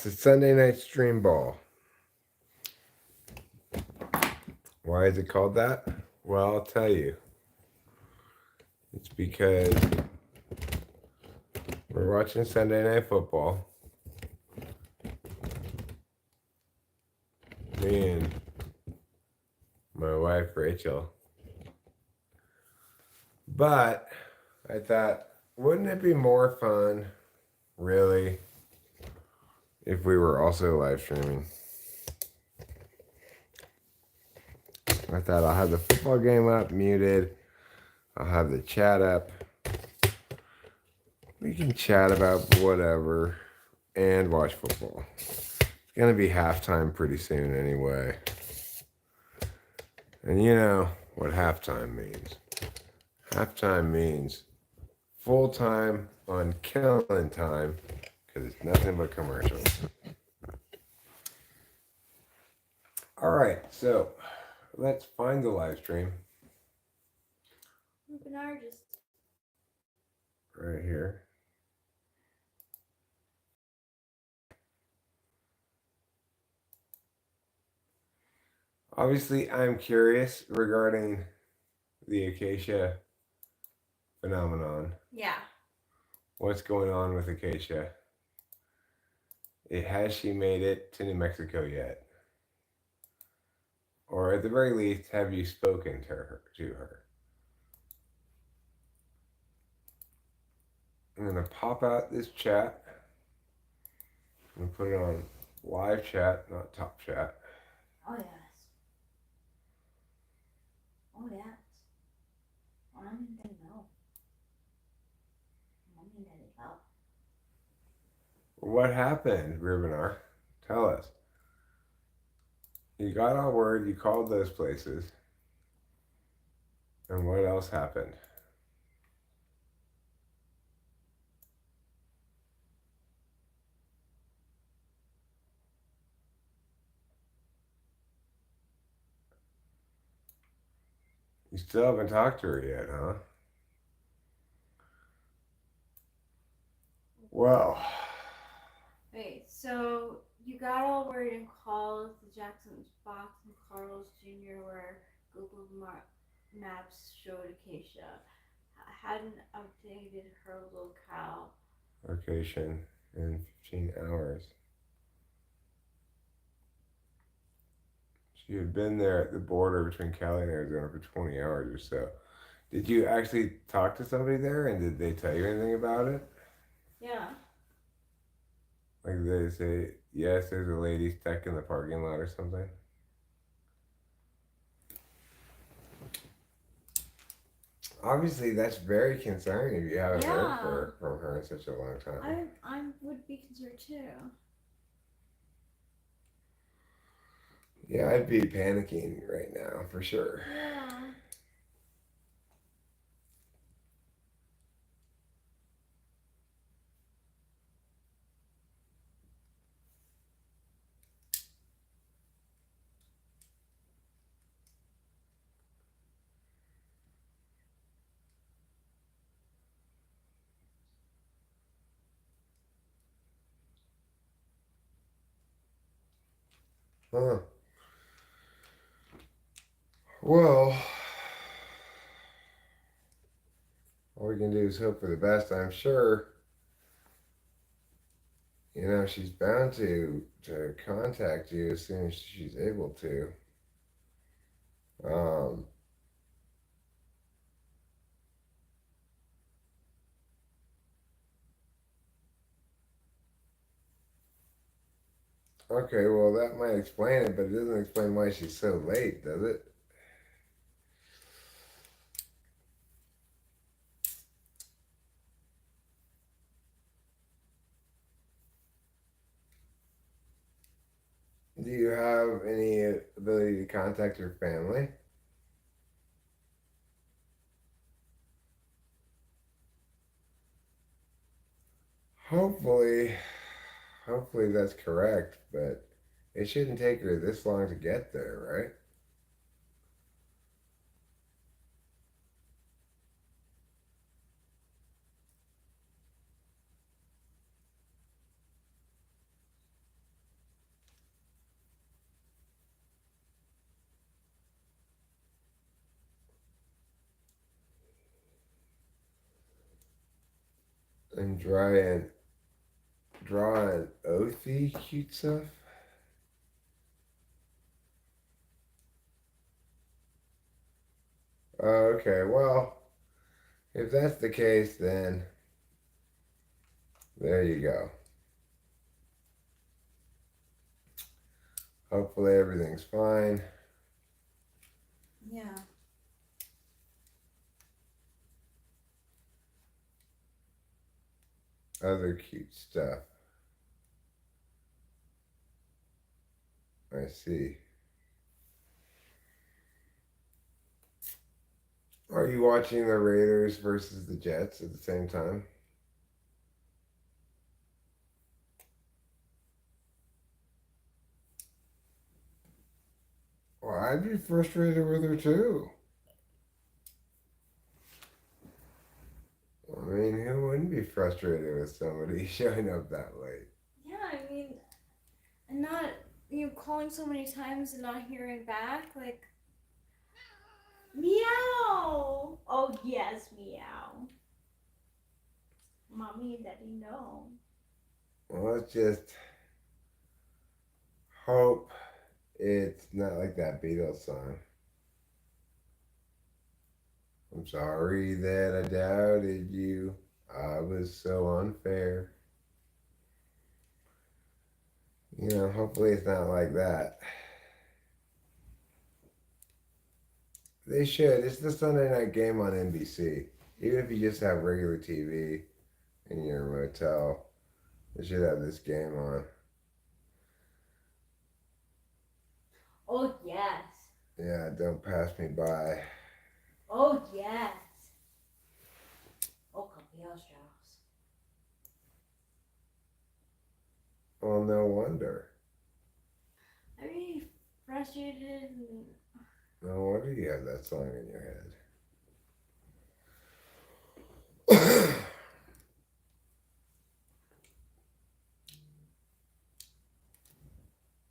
It's a Sunday night stream ball. Why is it called that? Well, I'll tell you. It's because we're watching Sunday Night Football. Me and my wife, Rachel. But I thought, wouldn't it be more fun, really, if we were also live streaming? I thought I'll have the football game up, muted. I'll have the chat up. We can chat about whatever and watch football. It's going to be halftime pretty soon anyway. And you know what halftime means. Halftime means full time on killing time because it's nothing but commercials. All right, so let's find the live stream. Right here. Obviously, I'm curious regarding the acacia phenomenon. Yeah. What's going on with acacia? Has she made it to New Mexico yet? Or at the very least, have you spoken to her? I'm going to pop out this chat. I'm going to put it on live chat, not top chat. Oh, yes. Oh, yes. I'm going to know. I'm going to know. What happened, Rubenar? Tell us. You got on word, you called those places. And what else happened? You still haven't talked to her yet, huh? Well. Wait, so you got all word and called the Jackson's Box and Carlos Jr. where Google Maps showed Acacia hadn't updated her locale. Location in 15 hours. She had been there at the border between Cali and Arizona for 20 hours or so. Did you actually talk to somebody there, and did they tell you anything about it? Yeah. Like, did they say, yes, there's a lady stuck in the parking lot or something? Obviously, that's very concerning if you haven't heard from her in such a long time. I would be concerned too. Yeah, I'd be panicking right now, for sure. Yeah. Huh. Well, all we can do is hope for the best, I'm sure. You know, she's bound to contact you as soon as she's able to. Okay, well, that might explain it, but it doesn't explain why she's so late, does it? Do you have any ability to contact your family? Hopefully that's correct, but it shouldn't take her this long to get there, right? and draw an oathy cute stuff. Okay, well, if that's the case, then there you go. Hopefully everything's fine. Yeah. Other cute stuff. I see. Are you watching the Raiders versus the Jets at the same time? Well, I'd be frustrated with her too. I mean, who wouldn't be frustrated with somebody showing up that late? Yeah, I mean, and not calling so many times and not hearing back. Like, meow. Oh yes, meow. Mommy and Daddy know. Well, let's just hope it's not like that Beatles song. I'm sorry that I doubted you. I was so unfair. Hopefully it's not like that. They should. It's the Sunday night game on NBC. Even if you just have regular TV in your motel, they should have this game on. Oh yes. Yeah, don't pass me by. Oh yes. Oh, Camille Strauss. Well, no wonder. I'm really frustrated. No wonder you have that song in your head.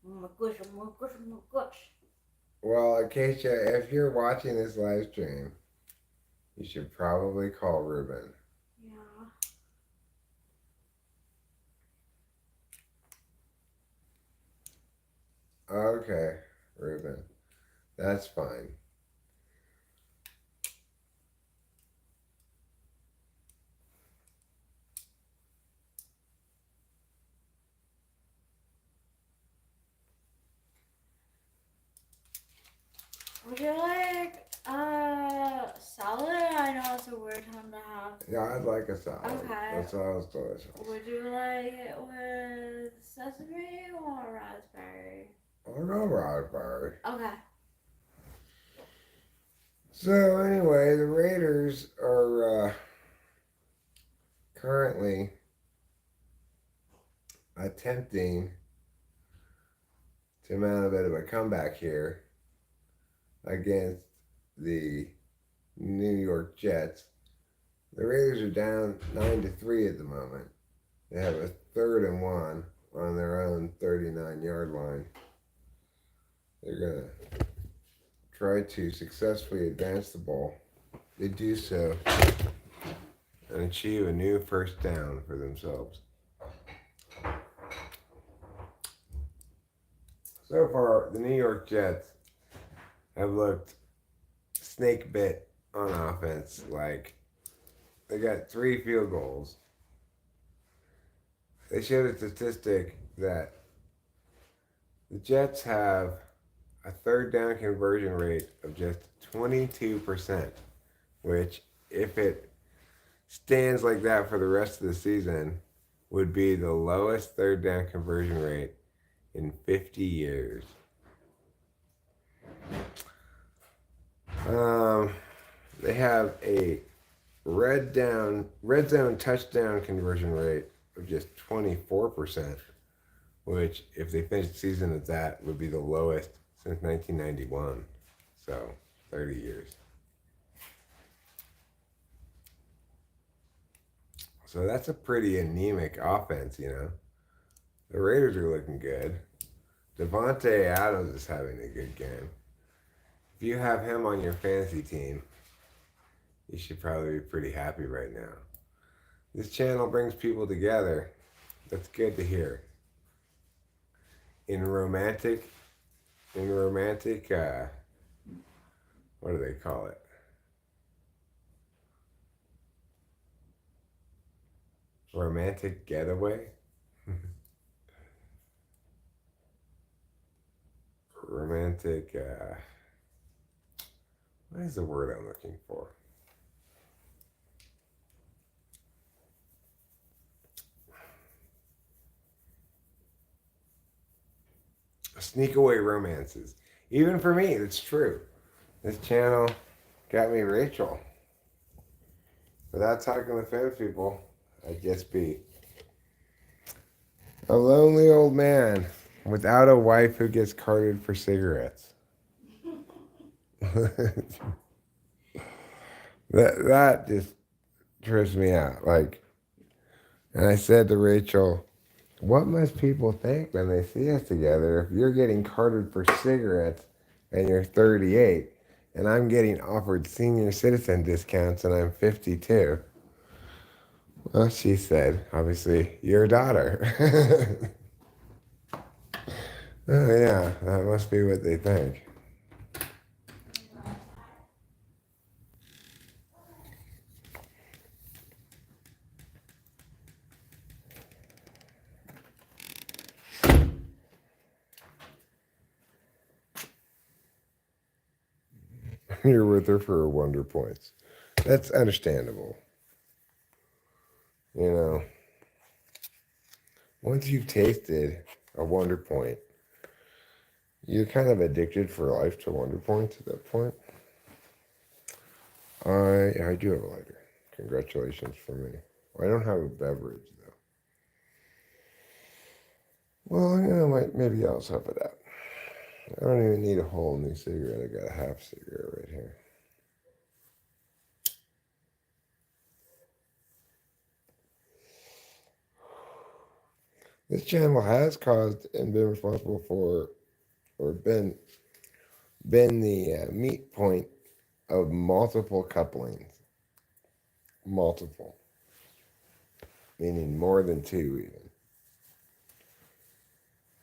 Oh my gosh, oh my gosh, oh my gosh. Well, Acacia, if you're watching this live stream, you should probably call Ruben. Yeah. Okay, Ruben. That's fine. Would you like salad? I know it's a weird time to have. Yeah, I'd like a salad. Okay. That sounds delicious. Would you like it with sesame or raspberry? I'll go raspberry. Okay. So anyway, the Raiders are currently attempting to mount a bit of a comeback here against the New York Jets. The Raiders are down 9-3 at the moment. They have a 3rd and 1 on their own 39-yard line. They're going to try to successfully advance the ball. They do so and achieve a new first down for themselves. So far, the New York Jets have looked snake bit on offense. Like, they got 3 field goals. They showed a statistic that the Jets have a 3rd down conversion rate of just 22%, which, if it stands like that for the rest of the season, would be the lowest 3rd down conversion rate in 50 years. They have a red zone touchdown conversion rate of just 24%, which, if they finish the season at that, would be the lowest since 1991. So, 30 years. So that's a pretty anemic offense, The Raiders are looking good. Devontae Adams is having a good game. If you have him on your fantasy team, you should probably be pretty happy right now. This channel brings people together. That's good to hear. In romantic, what do they call it? Romantic getaway? Romantic, what is the word I'm looking for? Sneak away romances. Even for me, it's true. This channel got me Rachel. Without talking to famous people, I'd just be a lonely old man without a wife who gets carded for cigarettes. that just trips me out. Like, and I said to Rachel, what must people think when they see us together if you're getting carded for cigarettes and you're 38 and I'm getting offered senior citizen discounts and I'm 52? Well, she said, obviously, your daughter. Oh, yeah, that must be what they think. You're with her for her wonder points. That's understandable. You know, once you've tasted a wonder point, you're kind of addicted for life to wonder points at that point. I do have a lighter. Congratulations for me. I don't have a beverage, though. Well, you know, maybe I'll sub it out. I don't even need a whole new cigarette. I got a half cigarette right here. This channel has caused and been responsible for, or been the meet point of multiple couplings. Multiple. Meaning more than two, even.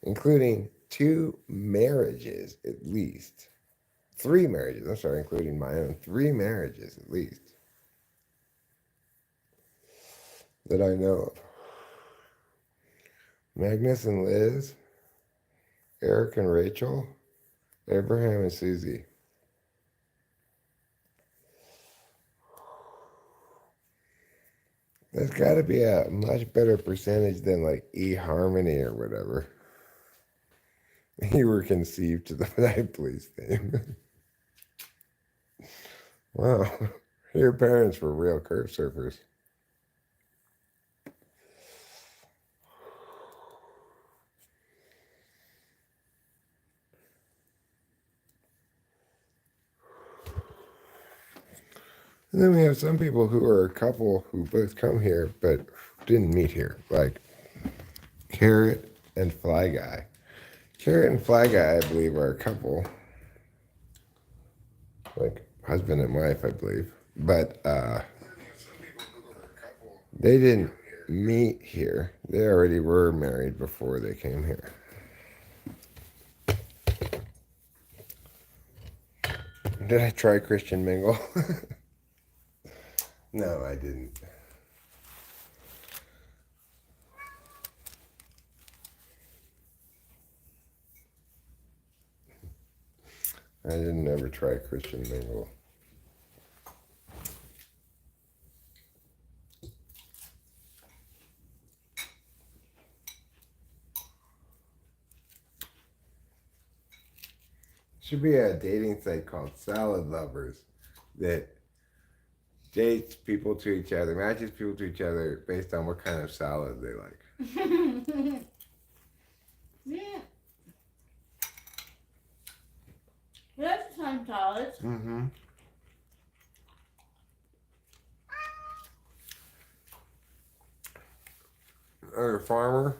Including 2 marriages, at least. 3 marriages, I'm sorry, including my own. 3 marriages, at least. That I know of. Magnus and Liz, Eric and Rachel, Abraham and Susie. There's got to be a much better percentage than like eHarmony or whatever. You were conceived to the Night Police theme. Wow, your parents were real curve surfers. And then we have some people who are a couple who both come here but didn't meet here, like Carrot and Fly Guy. Carrot and Fly Guy, I believe, are a couple, like husband and wife, I believe. But they didn't meet here. They already were married before they came here. Did I try Christian Mingle? No, I didn't. I didn't ever try Christian Mingle. Should be a dating site called Salad Lovers that dates people to each other, matches people to each other based on what kind of salad they like. Yeah. That's some salads. Mm-hmm. Or a farmer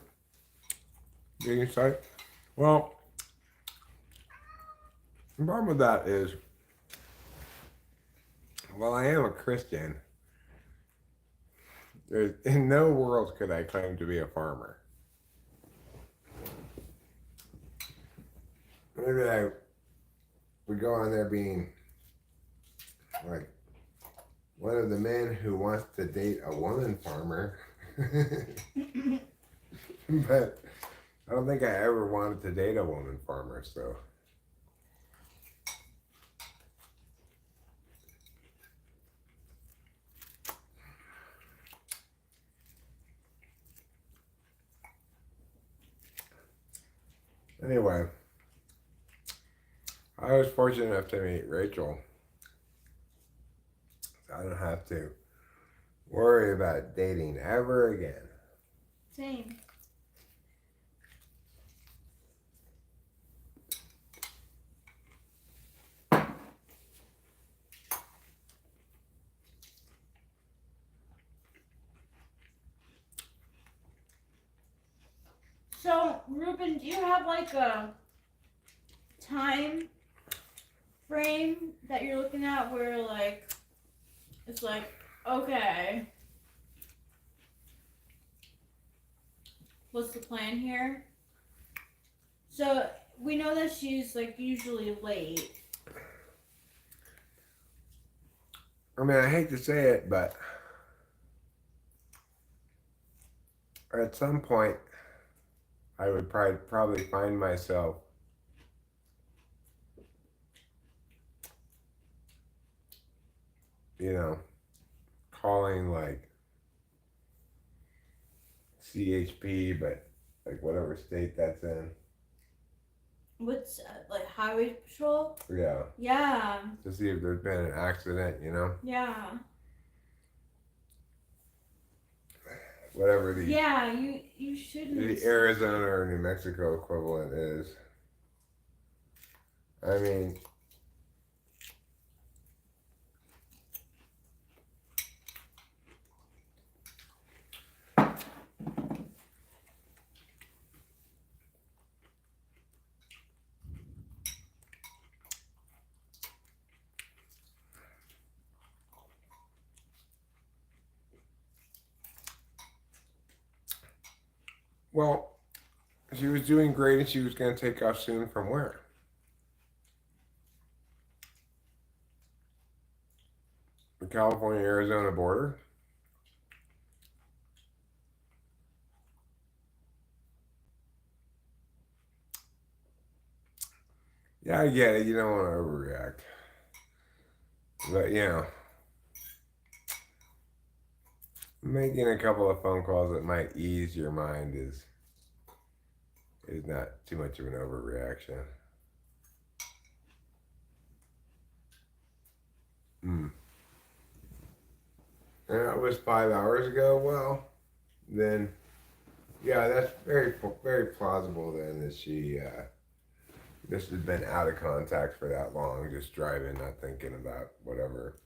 dating site. Well, the problem with that is, while I am a Christian, In no world could I claim to be a farmer. Maybe I would go on there being like one of the men who wants to date a woman farmer. But I don't think I ever wanted to date a woman farmer, so. Anyway, I was fortunate enough to meet Rachel. So I don't have to worry about dating ever again. Same. So, Ruben, do you have like a time frame that you're looking at where like it's like, okay, what's the plan here? So we know that she's like usually late. I mean, I hate to say it, but at some point, I would probably find myself calling like CHP, but like whatever state that's in. What's like highway patrol? Yeah. Yeah. To see if there's been an accident, Yeah. Whatever the Yeah, you shouldn't. the Arizona or New Mexico equivalent is. I mean, well, she was doing great and she was going to take off soon from where? The California-Arizona border? Yeah, I get it. You don't want to overreact. But, making a couple of phone calls that might ease your mind is not too much of an overreaction. And that was 5 hours ago. Well, then, yeah, that's very, very plausible then that she this has been out of contact for that long, just driving, not thinking about whatever,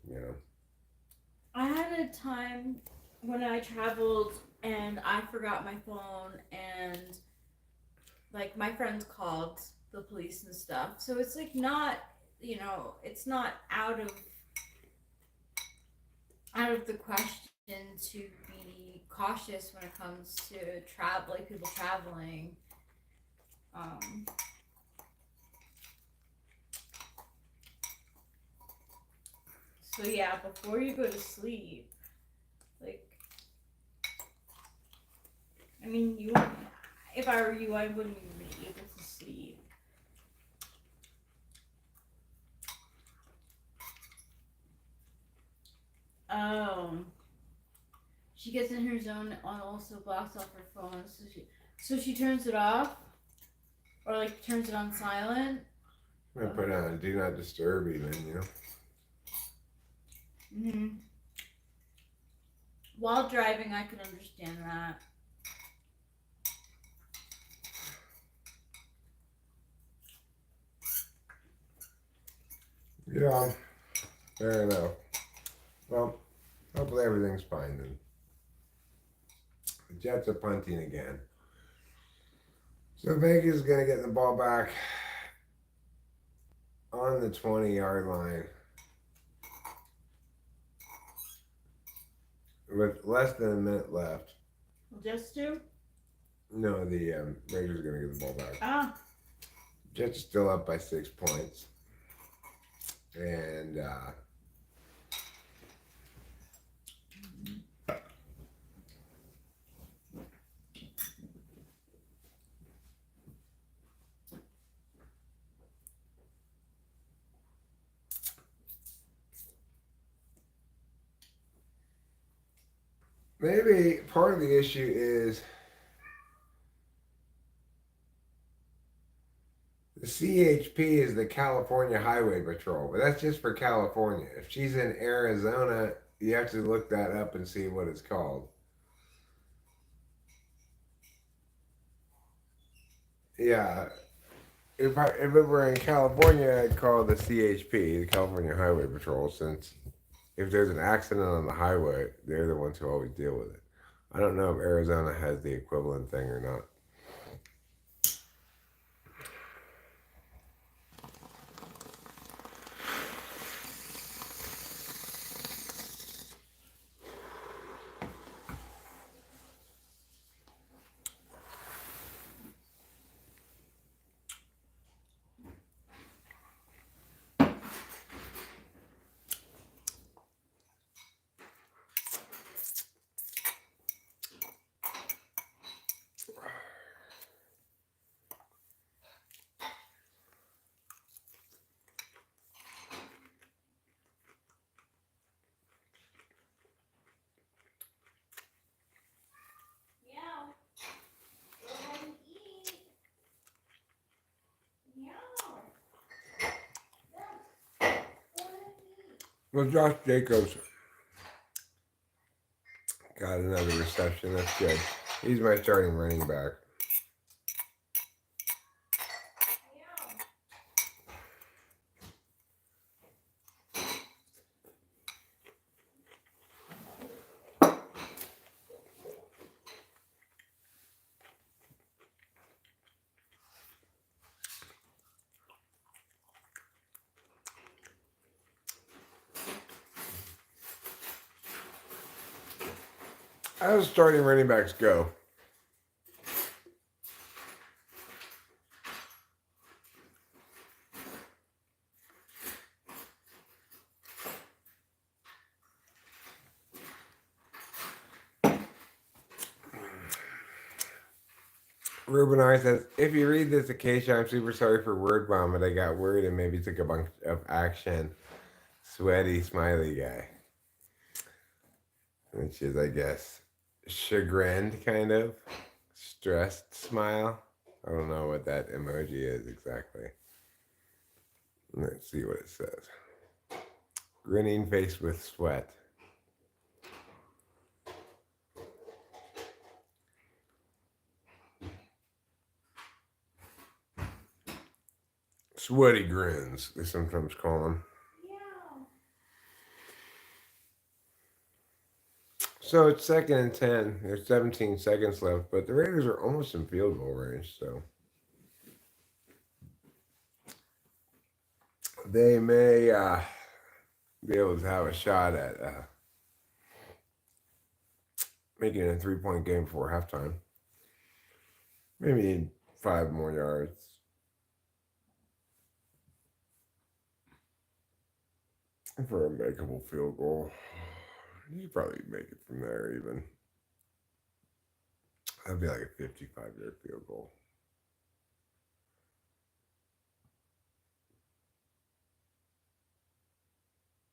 I had a time when I traveled and I forgot my phone and like my friends called the police and stuff. So it's like not, it's not out of the question to be cautious when it comes to people traveling. So yeah, before you go to sleep, like, I mean, if I were you, I wouldn't even be able to sleep. She gets in her zone and also blocks off her phone, so she turns it off, or like turns it on silent. I put on do not disturb even, While driving, I could understand that. Yeah, fair enough. Well, hopefully everything's fine then. The Jets are punting again. So Vegas is going to get the ball back on the 20-yard line with less than a minute left. Just two? No, the Raiders are going to get the ball back. Ah. Jets are still up by 6 points. And maybe part of the issue is the CHP is the California Highway Patrol, but that's just for California. If she's in Arizona, you have to look that up and see what it's called. Yeah. If it were in California, I'd call it the CHP, the California Highway Patrol, since if there's an accident on the highway, they're the ones who always deal with it. I don't know if Arizona has the equivalent thing or not. Well, Josh Jacobs got another reception. That's good. He's my starting running back. How does starting running backs go? Ruben R says, if you read this occasion, I'm super sorry for word vomit. I got worried and maybe took a bunch of action. Sweaty smiley guy. Which is, I guess, chagrined, kind of. Stressed smile. I don't know what that emoji is exactly. Let's see what it says. Grinning face with sweat. Sweaty grins, they sometimes call them. So it's 2nd and 10. There's 17 seconds left, but the Raiders are almost in field goal range, so they may be able to have a shot at making it a 3-point game before halftime. Maybe need 5 more yards. For a makeable field goal. You probably make it from there even. That'd be like a 55-yard field goal.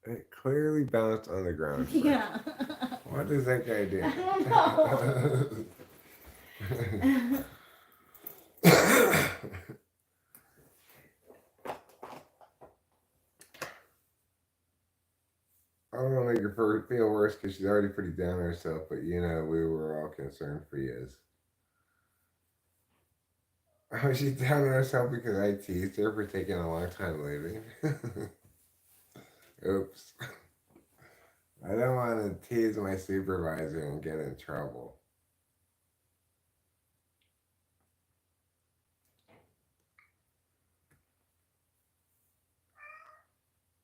It clearly bounced on the ground. Yeah. What does that guy do? I don't know. I don't want to make her feel worse because she's already pretty down on herself, but you know, we were all concerned for you. Oh, she's down on herself because I teased her for taking a long time leaving. Oops. I don't want to tease my supervisor and get in trouble.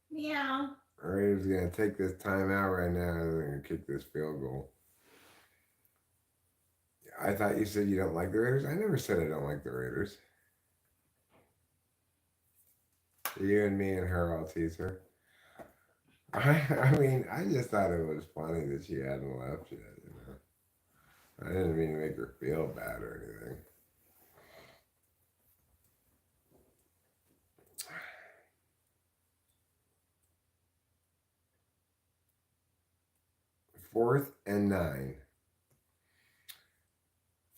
Meow. Raiders are going to take this timeout right now and they're going to kick this field goal. I thought you said you don't like the Raiders. I never said I don't like the Raiders. You and me and her all tease her. I mean, I just thought it was funny that she hadn't left yet, you know. I didn't mean to make her feel bad or anything. Fourth and 9.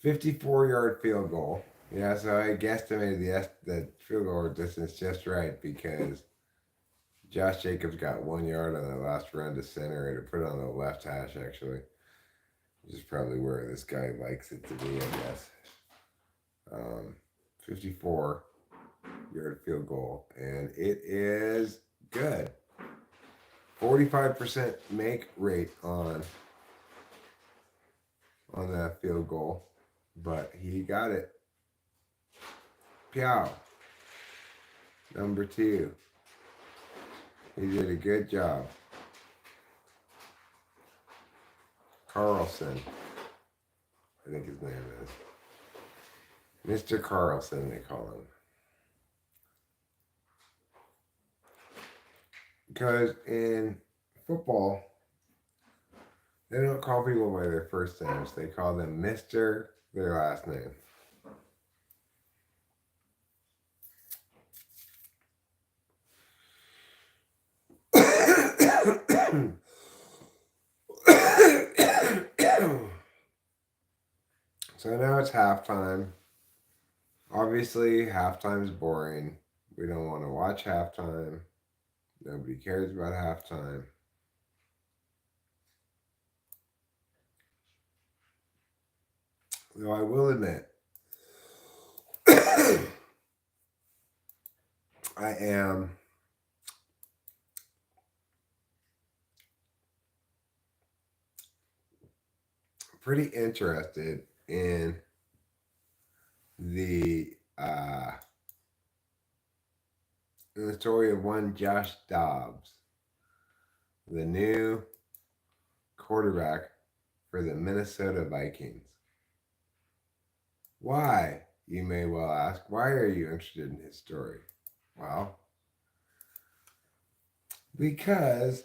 54-yard field goal. Yeah, so I guesstimated the field goal distance just right because Josh Jacobs got 1 yard on the last run to center and to put it on the left hash, actually. Which is probably where this guy likes it to be, I guess. 54-yard field goal. And it is good. 45% make rate on that field goal. But he got it. Piao. Number 2. He did a good job. Carlson, I think his name is. Mr. Carlson, they call him. Because in football, they don't call people by their first names. They call them Mr. their last name. So now it's halftime. Obviously, halftime's boring. We don't want to watch halftime. Nobody cares about halftime. Though I will admit, I am pretty interested in the story of one Josh Dobbs, the new quarterback for the Minnesota Vikings. Why, you may well ask, why are you interested in his story? Well, because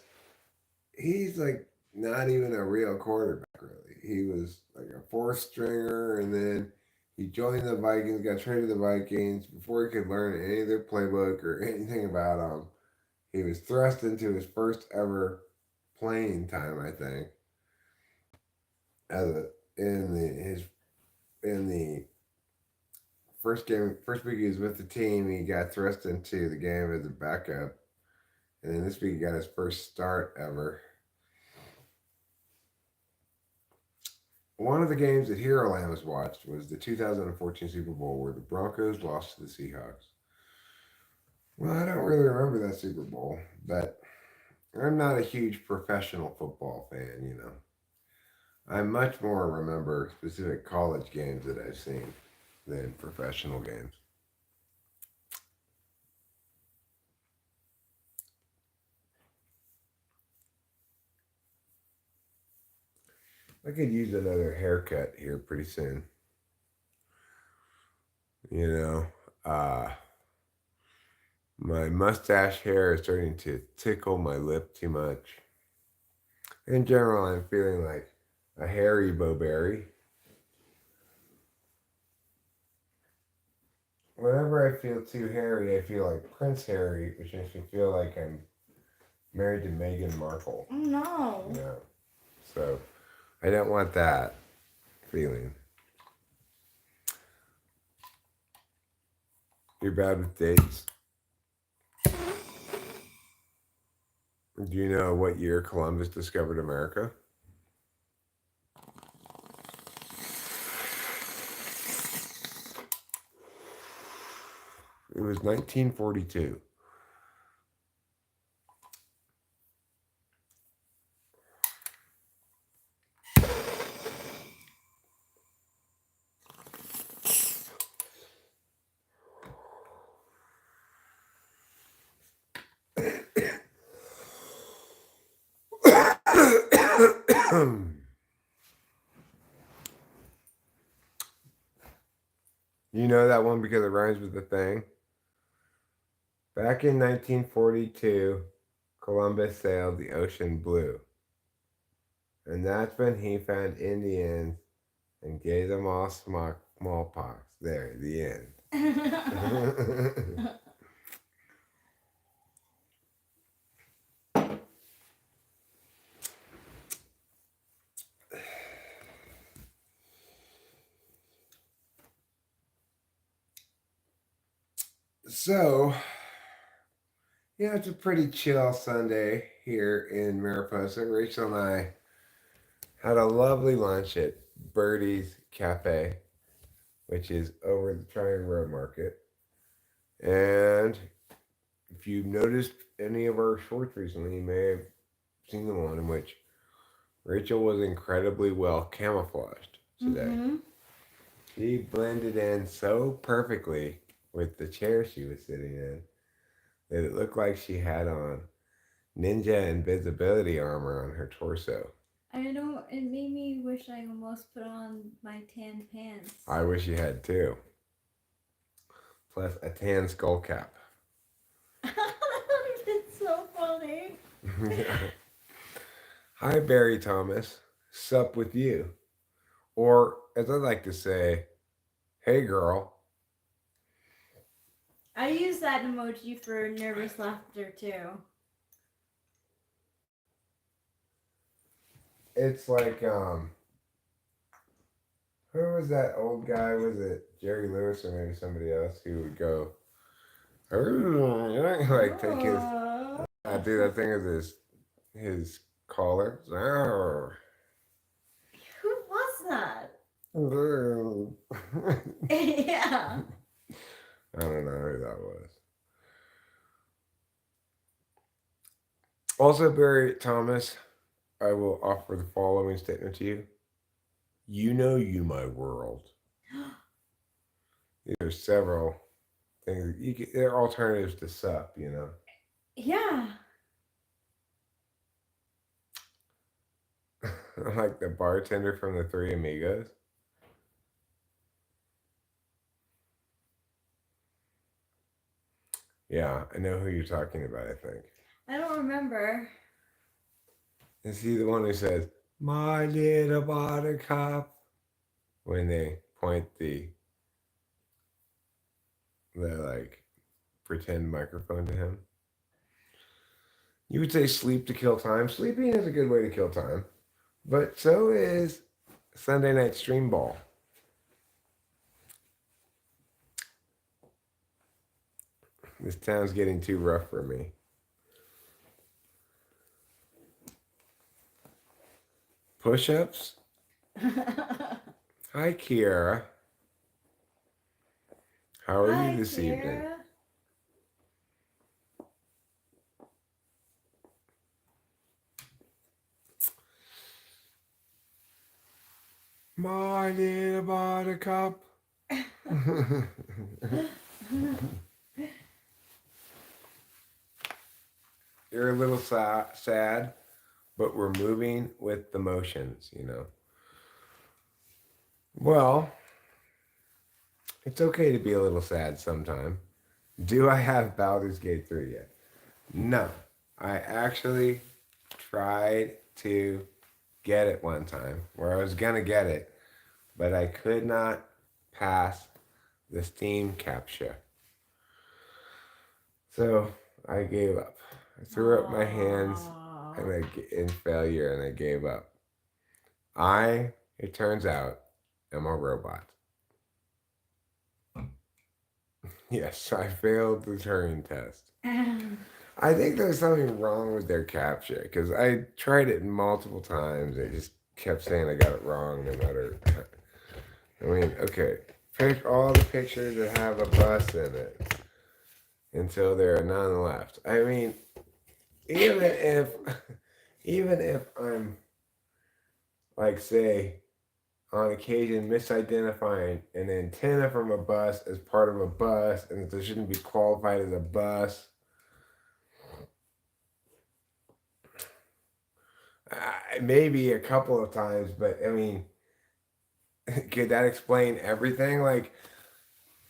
he's like not even a real quarterback, really. He was like a fourth stringer, and then he joined the Vikings, got traded to the Vikings. Before he could learn any of their playbook or anything about them, he was thrust into his first ever playing time, I think, in the first week he was with the team. He got thrust into the game as a backup, and then this week he got his first start ever. One of the games that Hero Lambs watched was the 2014 Super Bowl where the Broncos lost to the Seahawks. Well, I don't really remember that Super Bowl, but I'm not a huge professional football fan, you know. I much more remember specific college games that I've seen than professional games. I could use another haircut here pretty soon. You know, my mustache hair is starting to tickle my lip too much. In general, I'm feeling like a hairy Bowberry. Whenever I feel too hairy, I feel like Prince Harry, which makes me feel like I'm married to Meghan Markle. No. Yeah. So I don't want that feeling. You're bad with dates. Do you know what year Columbus discovered America? It was 1942. You know that one because it rhymes with the thing? Back in 1942, Columbus sailed the ocean blue. And that's when he found Indians and gave them all smallpox. There, the end. So, yeah, it's a pretty chill Sunday here in Mariposa. Rachel and I had a lovely lunch at Birdie's Cafe, which is over the Triangle Road Market. And if you've noticed any of our shorts recently, you may have seen the one in which Rachel was incredibly well camouflaged today. Mm-hmm. She blended in so perfectly with the chair she was sitting in that it looked like she had on ninja invisibility armor on her torso. I know, it made me wish I almost put on my tan pants. I wish you had too. Plus a tan skull cap. That would have been so funny. Hi, Barry Thomas. Sup with you? Or, as I like to say, hey, girl. I use that emoji for nervous laughter too. It's like, who was that old guy? Was it Jerry Lewis or maybe somebody else who would go, like take his, do that thing with his collar? Who was that? I Yeah. don't know who that was. Also, Barry Thomas, I will offer the following statement to you. You know you, my world. There's several things. There are alternatives to sup, you know. Yeah. Like the bartender from the Three Amigos. Yeah, I know who you're talking about, I think. I don't remember. Is he the one who says, my little buttercup? When they point the like pretend microphone to him. You would say sleep to kill time. Sleeping is a good way to kill time. But so is Sunday night Streamball. This town's getting too rough for me. Push-ups? Hi, Kiara. How are you this evening? My little buttercup. You're a little sad, but we're moving with the motions, you know. Well, it's okay to be a little sad sometime. Do I have Baldur's Gate 3 yet? No. I actually tried to get it one time, where I was going to get it, but I could not pass the Steam captcha. So I gave up. I threw up my hands in failure and I gave up. It turns out, am a robot. Yes, I failed the Turing test. I think there's something wrong with their captcha because I tried it multiple times. They just kept saying I got it wrong no matter. I mean, okay, pick all the pictures that have a bus in it until there are none left. I mean, even if I'm like, say, on occasion misidentifying an antenna from a bus as part of a bus and it shouldn't be qualified as a bus. Maybe a couple of times, but I mean, could that explain everything? Like,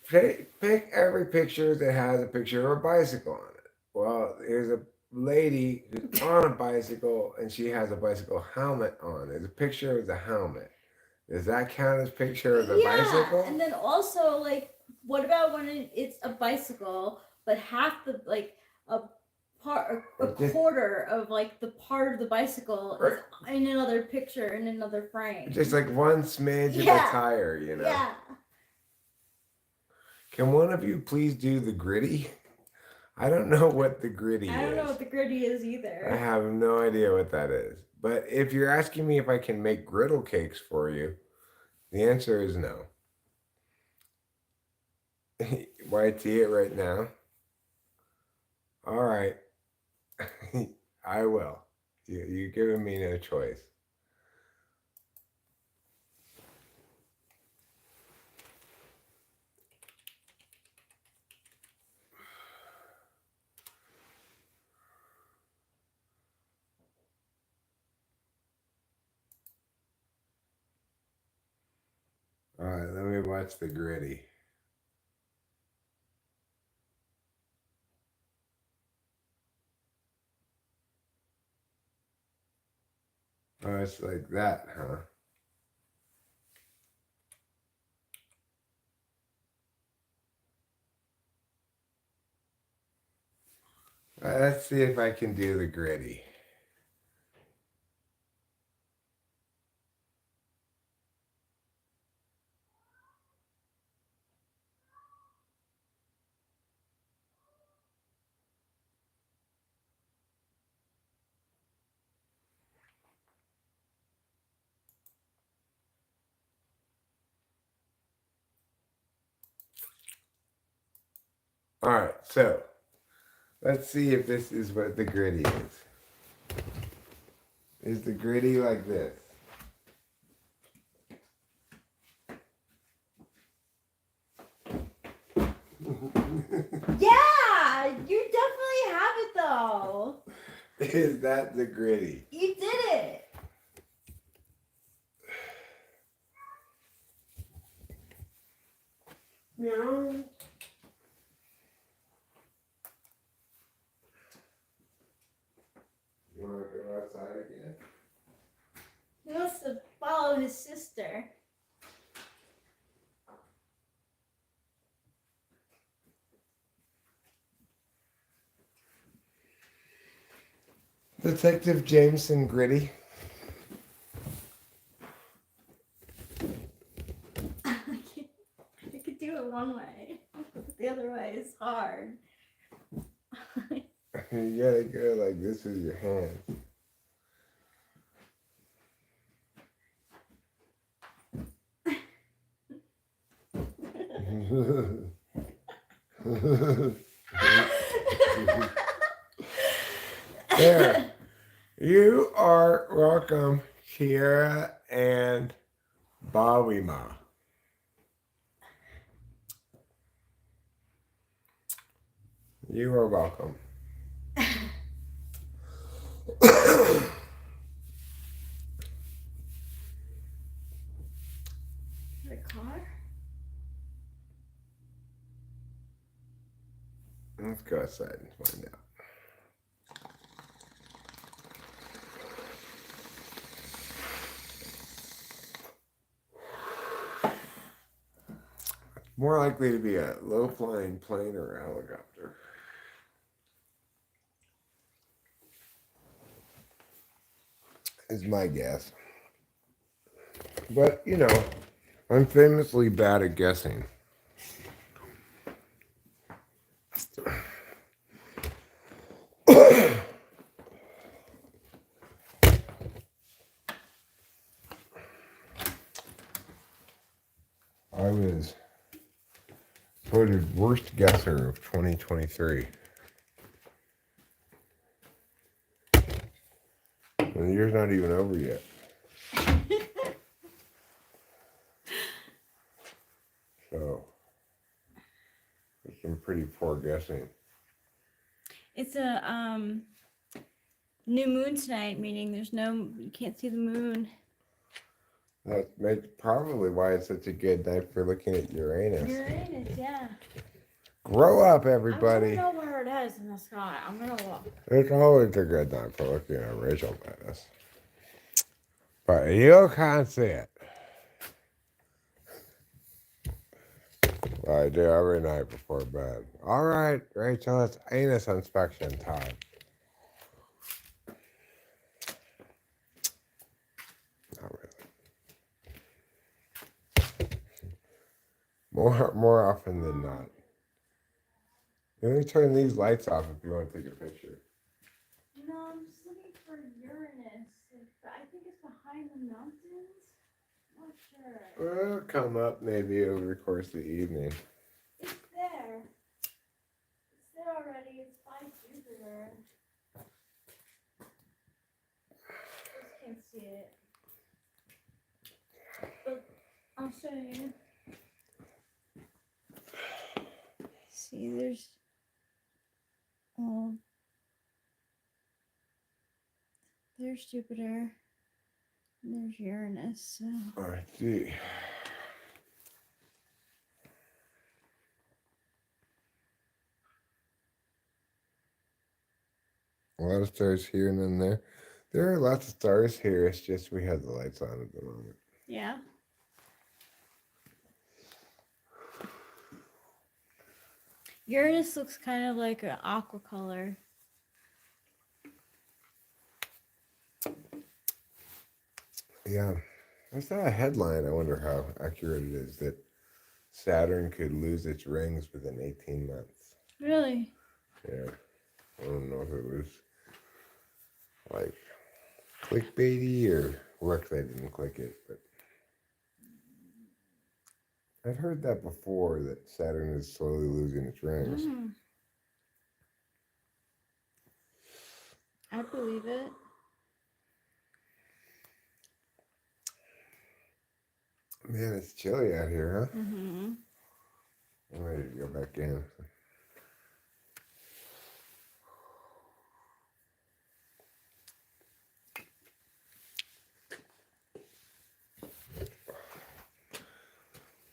pick every picture that has a picture of a bicycle on it. Well, there's a lady who's on a bicycle and she has a bicycle helmet on. There's a picture of the helmet. Does that count as picture of the bicycle? And then also, like, what about when it's a bicycle, but half the, like, a quarter of, like, the part of the bicycle is in another picture, in another frame. Just like one smidge of a tire, you know? Yeah. Can one of you please do the gritty? I don't know what the gritty is. I don't know what the gritty is either. I have no idea what that is. But if you're asking me if I can make griddle cakes for you, the answer is no. YT it right now. All right. I will. You're giving me no choice. All right, let me watch the gritty. Oh, it's like that, huh? Let's see if I can do the gritty. All right, so let's see if this is what the gritty is. Is the gritty like this? Yeah, you definitely have it though. Is that the gritty? You did it. No. You want to go outside again? He wants to follow his sister. Detective Jameson Gritty. I could do it one way, but the other way is hard. You gotta go like this with your hands. There. You are welcome, Kiera and Bawima. You are welcome. The car? Let's go outside and find out. More likely to be a low-flying plane or a helicopter. Is my guess. But, you know, I'm famously bad at guessing. I was voted worst guesser of 2023. And the year's not even over yet. So, it's some pretty poor guessing. It's a New moon tonight, meaning you can't see the moon. That's probably why it's such a good night for looking at Uranus. Uranus, yeah. Grow up, I everybody. don't know where it is in the sky. I'm gonna look. It's always a good night for looking at Rachel Venus. But you can't see it. I do every night before bed. All right, Rachel, it's anus inspection time. Not really. More often than not. Let me turn these lights off if you want to take a picture. No, I'm just looking for Uranus. I think it's behind the mountains. Not sure. It'll come up maybe over the course of the evening. It's there. It's there already. It's by Jupiter. Just can't see it. But I'll show you. See, there's Jupiter. And there's Uranus. So. I see. A lot of stars here and then there. There are lots of stars here. It's just we have the lights on at the moment. Yeah. Uranus looks kind of like an aqua color. Yeah. I saw a headline. I wonder how accurate it is that Saturn could lose its rings within 18 months. Really? Yeah. I don't know if it was like clickbaity or look, they didn't click it, but I've heard that before, that Saturn is slowly losing its rings. I believe it. Man, it's chilly out here, huh? Mm-hmm. I'm ready to go back in.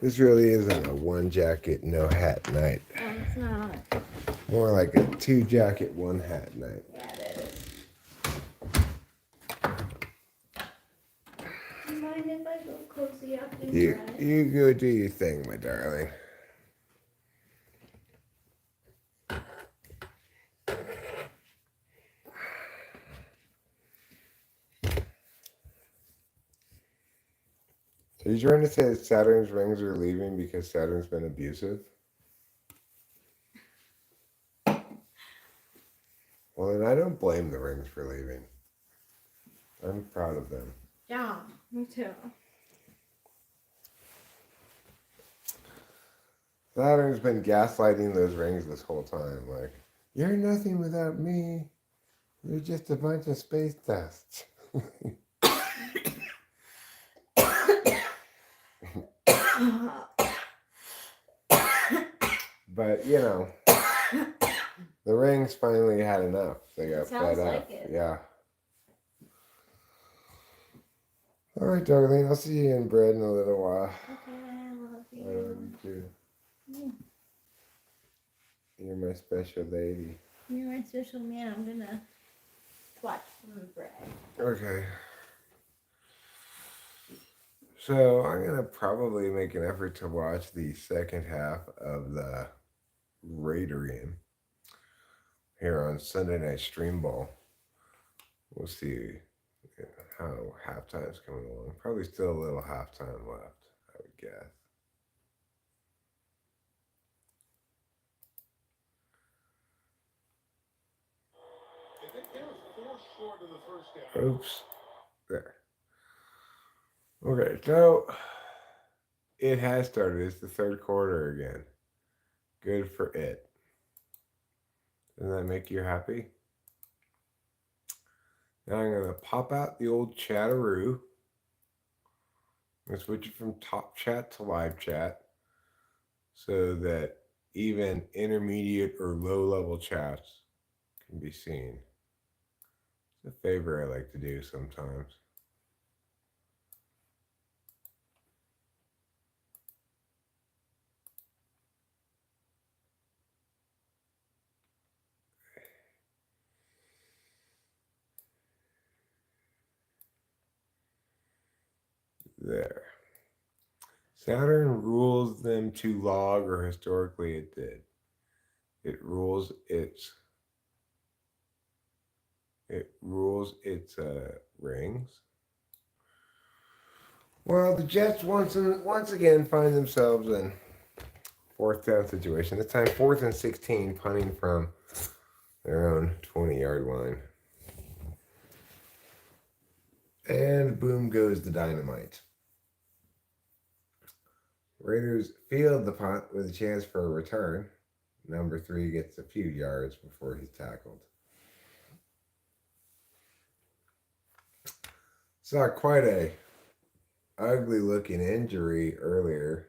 This really isn't a one jacket, no hat night. Oh, it's not. More like a two jacket, one hat night. Yeah, it is. Do you mind if I go cozy up and dress? You go do your thing, my darling. So you're trying to say that Saturn's rings are leaving because Saturn's been abusive? Well, then I don't blame the rings for leaving. I'm proud of them. Yeah, me too. Saturn's been gaslighting those rings this whole time. Like, you're nothing without me. You're just a bunch of space dust. But, you know, the rings finally had enough. They got fed up. Like it. Yeah. All right, darling. I'll see you in bed in a little while. Okay, I love you. I love you too. Yeah. You're my special lady. You're my special man. I'm gonna watch some bread. Okay. So I'm gonna probably make an effort to watch the second half of the Raider game here on Sunday Night Streamball. We'll see how halftime's coming along. Probably still a little halftime left, I would guess. Oops. There. Okay, so it has started. It's the third quarter again. Good for it. Doesn't that make you happy? Now I'm going to pop out the old chatteroo. I'm going to switch it from top chat to live chat so that even intermediate or low level chats can be seen. It's a favor I like to do sometimes. There. Saturn rules them to log, or historically it did. It rules its rings. Well, the Jets once again find themselves in fourth down situation. This time 4th and 16, punting from their own 20-yard line. And boom goes the dynamite. Raiders field the punt with a chance for a return. Number 3 gets a few yards before he's tackled. Saw quite a ugly looking injury earlier.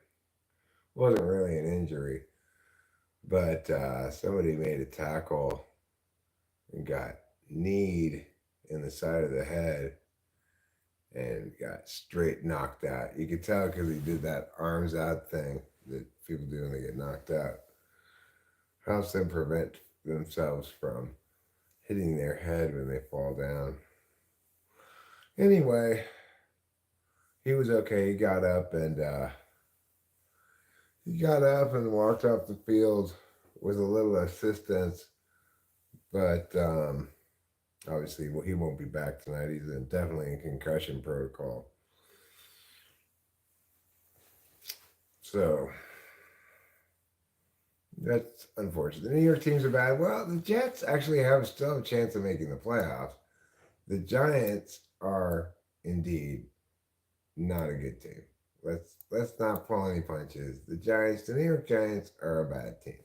Wasn't really an injury, but somebody made a tackle and got kneed in the side of the head and got straight knocked out. You could tell because he did that arms out thing that people do when they get knocked out. Helps them prevent themselves from hitting their head when they fall down. Anyway, he was okay. He got up and walked off the field with a little assistance, but obviously he won't be back tonight. He's definitely in concussion protocol. So that's unfortunate. The New York teams are bad. Well, the Jets actually still have a chance of making the playoffs. The Giants are indeed not a good team. Let's not pull any punches. The New York Giants are a bad team.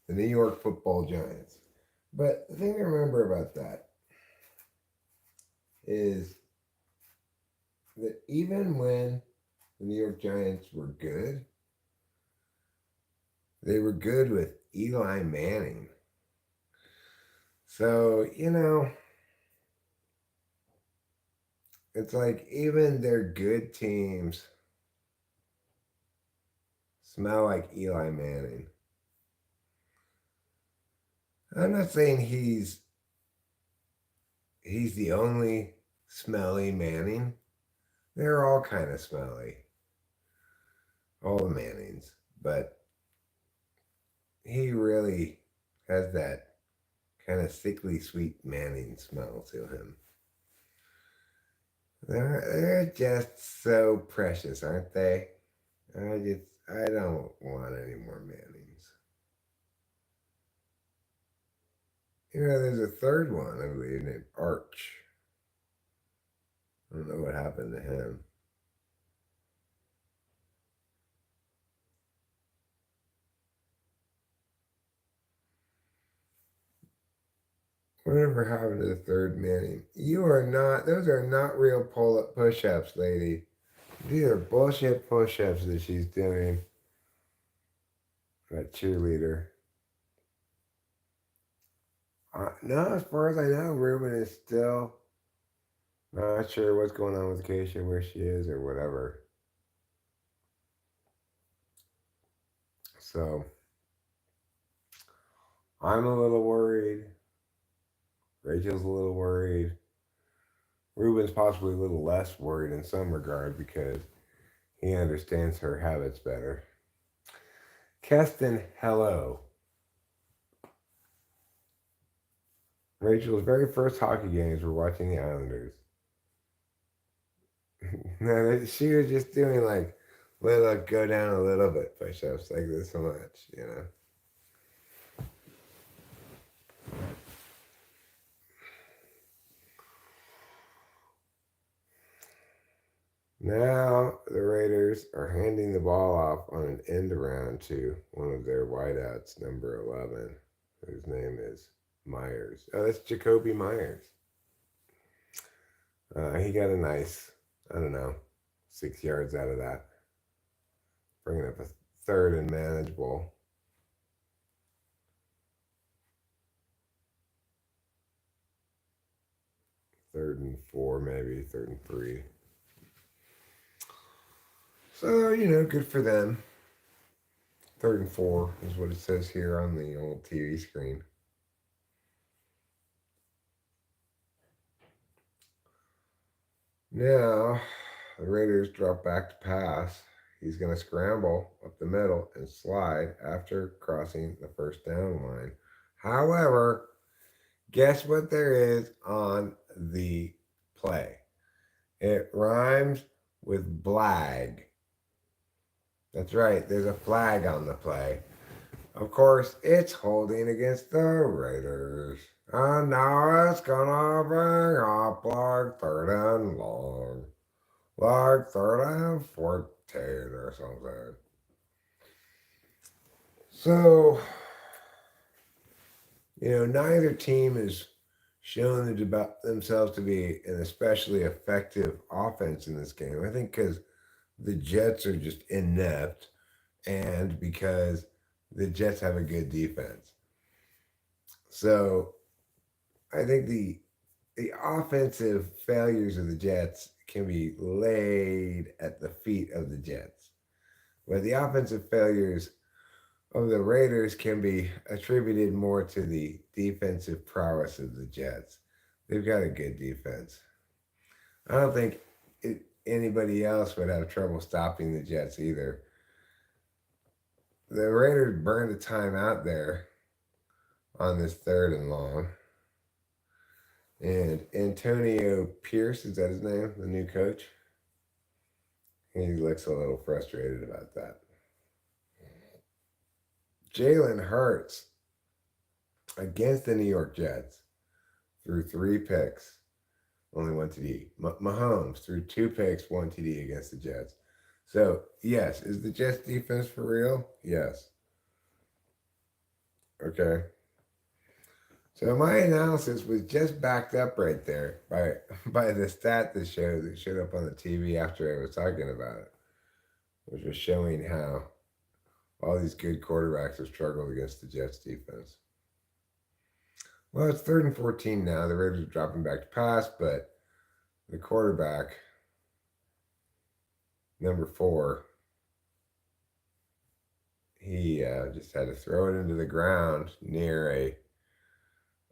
The New York Football Giants. But the thing to remember about that is that even when the New York Giants were good, they were good with Eli Manning. So, it's like even their good teams smell like Eli Manning. I'm not saying he's the only smelly Manning. They're all kind of smelly. All the Mannings. But he really has that kind of sickly sweet Manning smell to him. They're just so precious, aren't they? I don't want any more Mannings. There's a third one, I believe, named Arch. I don't know what happened to him. Whatever happened to the third Manning? Those are not real pull-up push-ups, lady. These are bullshit push-ups that she's doing. That cheerleader. No, as far as I know, Ruben is still not sure what's going on with Keisha, where she is, or whatever. So, I'm a little worried. Rachel's a little worried. Ruben's possibly a little less worried in some regard because he understands her habits better. Keston, hello. Rachel's very first hockey games were watching the Islanders. No, she was just doing like little go down a little bit push-ups like this much. Now the Raiders are handing the ball off on an end around to one of their wideouts, number 11, whose name is Myers. Oh, that's Jacoby Myers. He got a nice, 6 yards out of that. Bringing up a third and manageable. and 4, maybe 3rd and 3. So, good for them. 3rd and 4 is what it says here on the old TV screen. Now, the Raiders drop back to pass. He's going to scramble up the middle and slide after crossing the first down line. However, guess what there is on the play? It rhymes with blag. That's right, there's a flag on the play. Of course, it's holding against the Raiders. And now it's gonna bring up like 3rd and long. Like 3rd and 14 or something. So, neither team has shown themselves to be an especially effective offense in this game. I think because the Jets are just inept and because the Jets have a good defense. So I think the offensive failures of the Jets can be laid at the feet of the Jets. But the offensive failures of the Raiders can be attributed more to the defensive prowess of the Jets. They've got a good defense. I don't think anybody else would have trouble stopping the Jets either. The Raiders burned a timeout there on this 3rd and long. And Antonio Pierce, is that his name, the new coach? He looks a little frustrated about that. Jalen Hurts against the New York Jets threw 3 picks, only 1 TD. Mahomes threw 2 picks, 1 TD against the Jets. So, yes, is the Jets defense for real? Yes. Okay. So my analysis was just backed up right there by the stat that showed up on the TV after I was talking about it, which was showing how all these good quarterbacks have struggled against the Jets defense. Well, it's 3rd and 14 now. The Raiders are dropping back to pass, but the quarterback, number 4, he just had to throw it into the ground near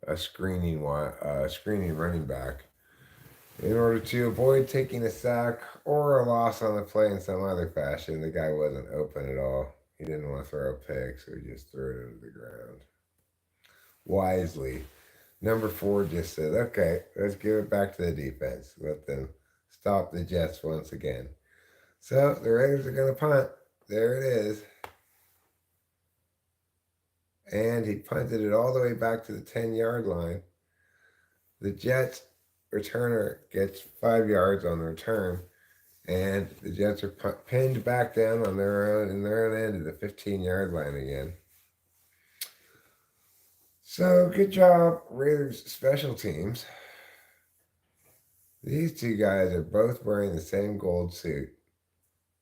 a screening running back in order to avoid taking a sack or a loss on the play in some other fashion. The guy wasn't open at all. He didn't want to throw a pick, so he just threw it into the ground. Wisely, number 4 just said, okay, let's give it back to the defense. Let them stop the Jets once again. So the Raiders are going to punt. There it is. And he punted it all the way back to the 10-yard line. The Jets returner gets 5 yards on the return, and the Jets are pinned back down on their own end of the 15-yard line again. So good job, Raiders special teams. These 2 guys are both wearing the same gold suit,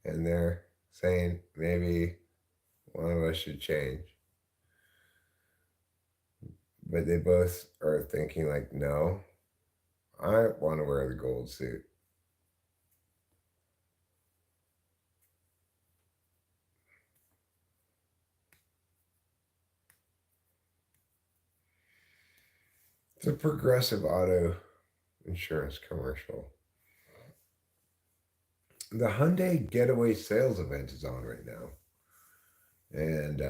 and they're saying maybe one of us should change. But they both are thinking like, no, I want to wear the gold suit. It's a Progressive Auto insurance commercial. The Hyundai Getaway Sales event is on right now. And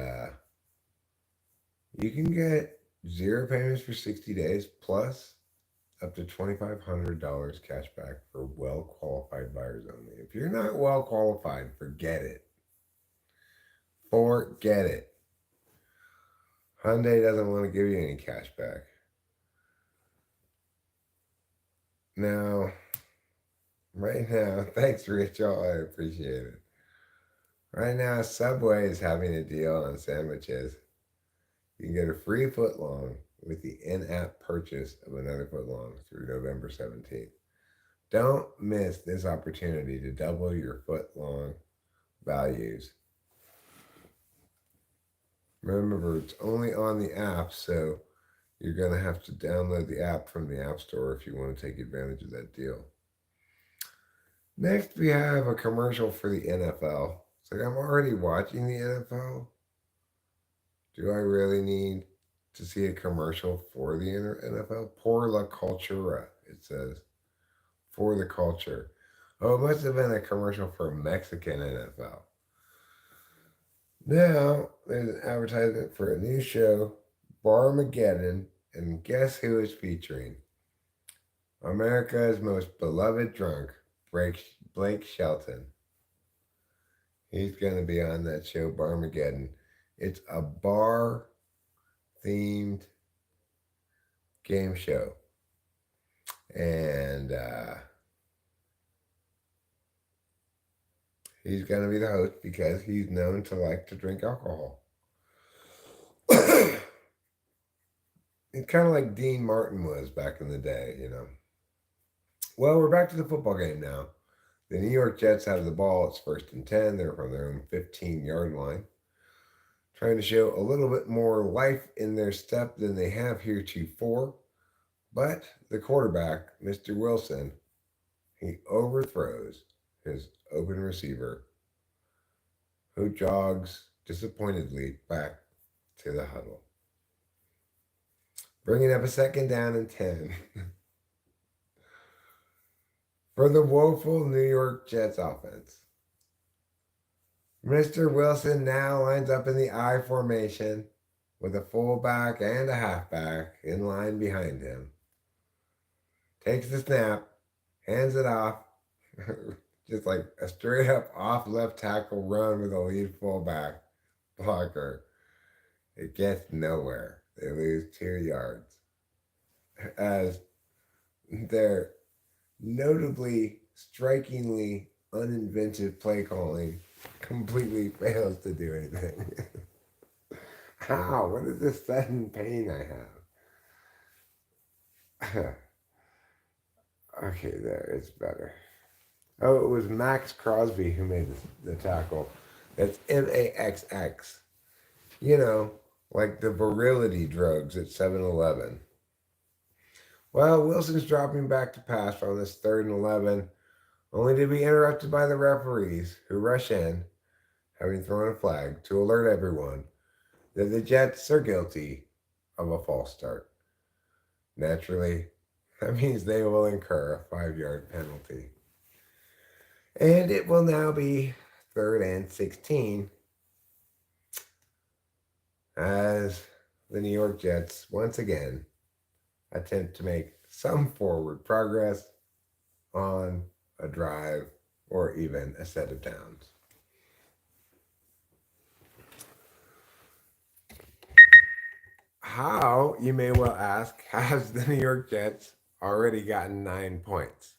you can get 0 payments for 60 days plus up to $2,500 cash back for well-qualified buyers only. If you're not well-qualified, forget it. Forget it. Hyundai doesn't want to give you any cash back. Now, right now, thanks, Rachel. I appreciate it. Right now, Subway is having a deal on sandwiches. You can get a free footlong with the in-app purchase of another footlong through November 17th. Don't miss this opportunity to double your footlong values. Remember, it's only on the app, so you're going to have to download the app from the App Store if you want to take advantage of that deal. Next, we have a commercial for the NFL. It's like, I'm already watching the NFL. Do I really need to see a commercial for the NFL? Pour la cultura, it says. For the culture. Oh, it must have been a commercial for Mexican NFL. Now, there's an advertisement for a new show, Barmageddon, and guess who is featuring? America's most beloved drunk, Blake Shelton. He's going to be on that show, Barmageddon. It's a bar-themed game show. And he's going to be the host because he's known to like to drink alcohol. It's kind of like Dean Martin was back in the day, you know. Well, we're back to the football game now. The New York Jets have the ball. It's 1st and 10. They're from their own 15-yard line. Trying to show a little bit more life in their step than they have heretofore. But the quarterback, Mr. Wilson, he overthrows his open receiver, who jogs disappointedly back to the huddle, bringing up a 2nd down and 10 for the woeful New York Jets offense. Mr. Wilson now lines up in the I formation with a fullback and a halfback in line behind him. Takes the snap, hands it off, just like a straight up off left tackle run with a lead fullback blocker. It gets nowhere. They lose 2 yards. As their notably, strikingly uninventive play calling completely fails to do anything. How? What is this sudden pain I have? Okay, there, it's better. Oh, it was Max Crosby who made the tackle. That's MAXX. You know, like the virility drugs at 7-Eleven. Well, Wilson's dropping back to pass on this 3rd and 11, only to be interrupted by the referees who rush in, having thrown a flag, to alert everyone that the Jets are guilty of a false start. Naturally, that means they will incur a 5-yard penalty. And it will now be 3rd and 16 as the New York Jets once again attempt to make some forward progress on a drive or even a set of downs. How, you may well ask, has the New York Jets already gotten 9 points?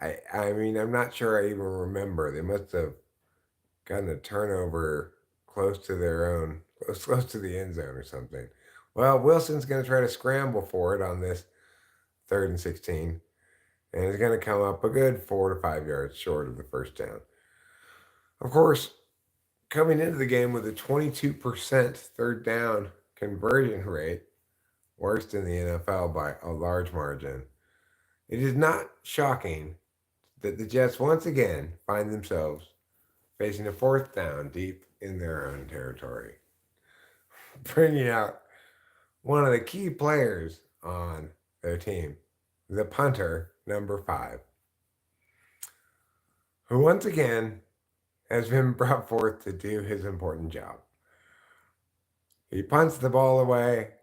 I mean, I'm not sure I even remember. They must have gotten a turnover close to their own, close to the end zone or something. Well, Wilson's going to try to scramble for it on this 3rd and 16, and it's going to come up a good 4 to 5 yards short of the 1st down. Of course, coming into the game with a 22% 3rd down conversion rate, worst in the NFL by a large margin, it is not shocking that the Jets once again find themselves facing a 4th down deep in their own territory, bringing out one of the key players on their team, the punter, number 5, who once again has been brought forth to do his important job. He punts the ball away,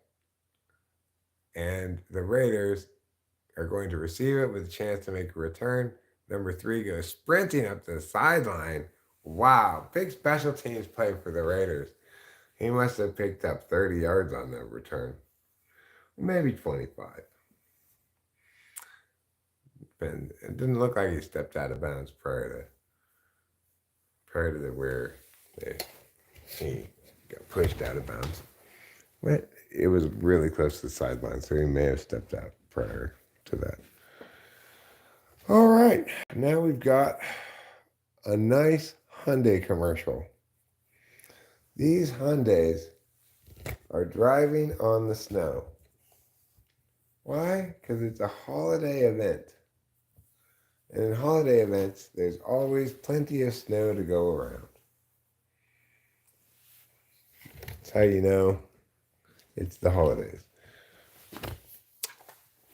and the Raiders are going to receive it with a chance to make a return. Number 3 goes sprinting up the sideline. Wow, big special teams play for the Raiders. He must have picked up 30 yards on that return. Maybe 25. And it didn't look like he stepped out of bounds prior to where he got pushed out of bounds. But it was really close to the sideline, so he may have stepped out prior to that. All right, now we've got a nice Hyundai commercial. These Hyundais are driving on the snow. Why? Because it's a holiday event. And in holiday events, there's always plenty of snow to go around. That's how you know it's the holidays.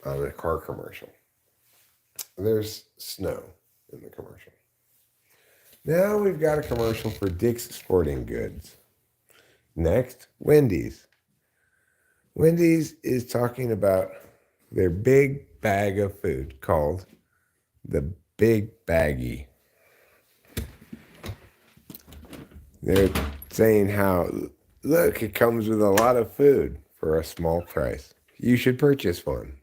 On a car commercial. There's snow in the commercial. Now we've got a commercial for Dick's Sporting Goods. Next, Wendy's. Wendy's is talking about their big bag of food called the Big Baggie. They're saying how, look, it comes with a lot of food for a small price. You should purchase one.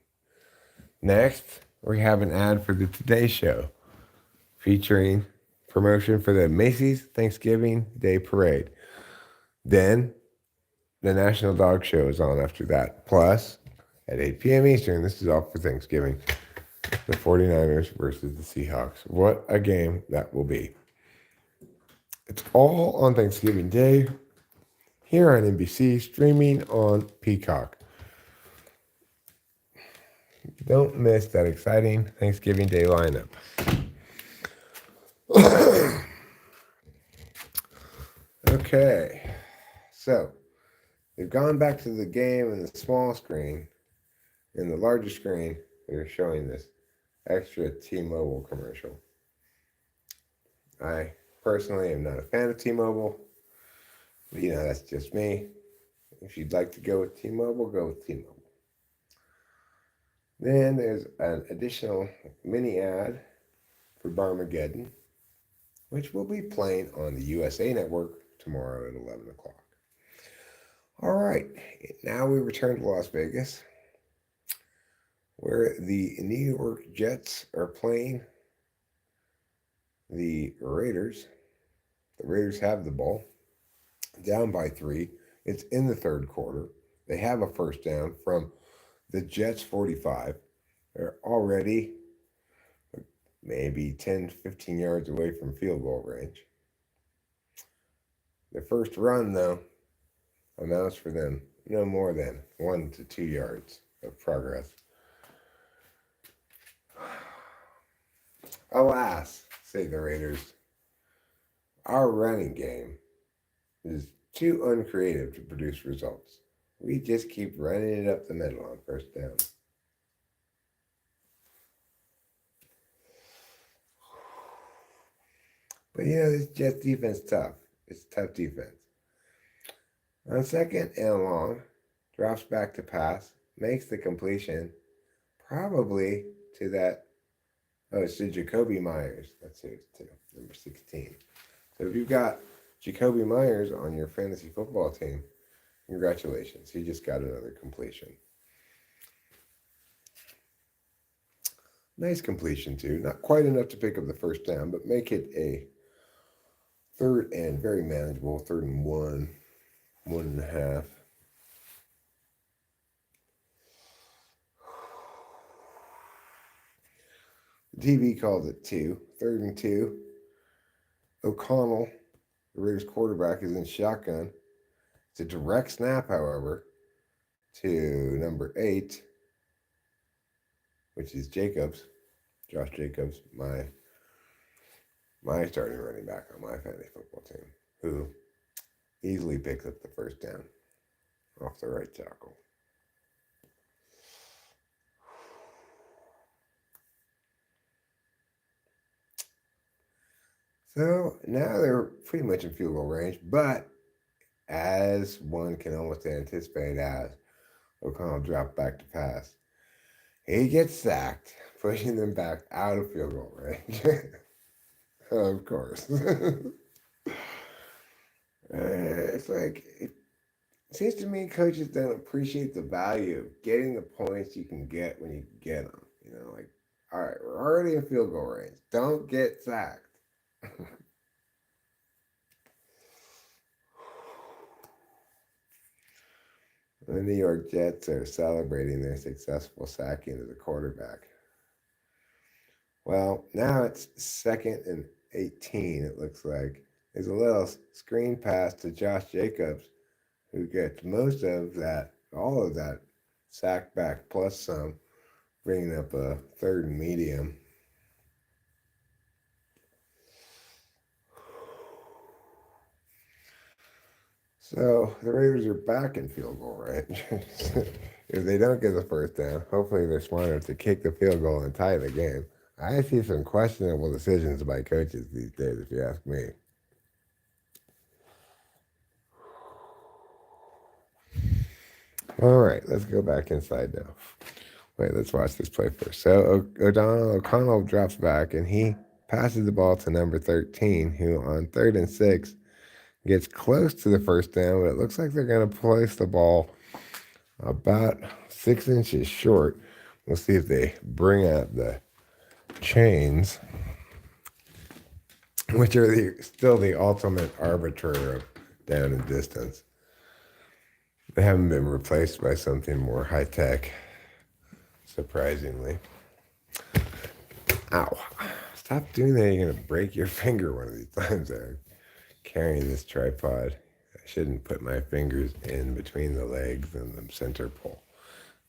Next, we have an ad for the Today Show featuring promotion for the Macy's Thanksgiving Day Parade. Then, the National Dog Show is on after that. Plus, at 8 p.m. Eastern, this is all for Thanksgiving, the 49ers versus the Seahawks. What a game that will be. It's all on Thanksgiving Day here on NBC, streaming on Peacock. Don't miss that exciting Thanksgiving Day lineup. Okay, so they've gone back to the game in the small screen. In the larger screen, they're showing this extra T-Mobile commercial. I personally am not a fan of T-Mobile, but that's just me. If you'd like to go with T-Mobile, go with T-Mobile. Then there's an additional mini ad for Barmageddon, which will be playing on the USA Network tomorrow at 11 o'clock. All right, now we return to Las Vegas, where the New York Jets are playing the Raiders. The Raiders have the ball, down by 3. It's in the third quarter. They have a first down from the Jets' 45. They're already maybe 10, 15 yards away from field goal range. The first run, though, amounts for them no more than 1 to 2 yards of progress. Alas, say the Raiders, our running game is too uncreative to produce results. We just keep running it up the middle on first down. But this Jets defense tough. It's tough defense. On second and long, drops back to pass, makes the completion, probably to that. Oh, it's to Jacoby Myers. That's who it's to, number 16. So if you've got Jacoby Myers on your fantasy football team, congratulations. He just got another completion. Nice completion, too. Not quite enough to pick up the first down, but make it a third and very manageable, 3rd and 1, 1.5. The TV called it 2, 3rd and 2. O'Connell, the Raiders quarterback, is in shotgun. It's a direct snap, however, to number 8, which is Jacobs, Josh Jacobs, my starting running back on my fantasy football team, who easily picks up the first down off the right tackle. So now they're pretty much in field goal range, but as one can almost anticipate, as O'Connell dropped back to pass, he gets sacked, pushing them back out of field goal range. Of course. It's like, it seems to me coaches don't appreciate the value of getting the points you can get when you get them. Like, all right, we're already in field goal range. Don't get sacked. The New York Jets are celebrating their successful sacking of the quarterback. Well, now it's 2nd and 18, it looks like. There's a little screen pass to Josh Jacobs, who gets most of that, all of that sack back plus some, bringing up a third and medium. So the Raiders are back in field goal range. If they don't get the first down, hopefully they're smart enough to kick the field goal and tie the game. I see some questionable decisions by coaches these days, if you ask me. All right, let's go back inside now. Wait, let's watch this play first. So O'Connell drops back and he passes the ball to number 13, who on 3rd and 6 gets close to the first down, but it looks like they're going to place the ball about 6 inches short. We'll see if they bring out the chains, which are still the ultimate arbiter of down and distance. They haven't been replaced by something more high-tech, surprisingly. Ow. Stop doing that. You're going to break your finger one of these times. I'm carrying this tripod. I shouldn't put my fingers in between the legs and the center pole.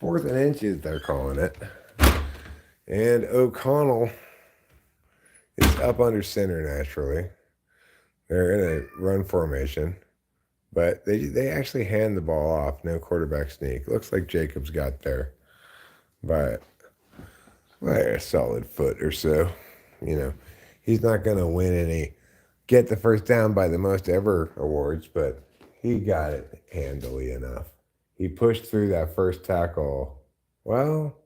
4th and inches, they're calling it. And O'Connell is up under center naturally. They're in a run formation. But they actually hand the ball off. No quarterback sneak. Looks like Jacobs got there by a solid foot or so. You know, he's not going to win any, get the first down by the most ever awards, but he got it handily enough. He pushed through that first tackle. Well,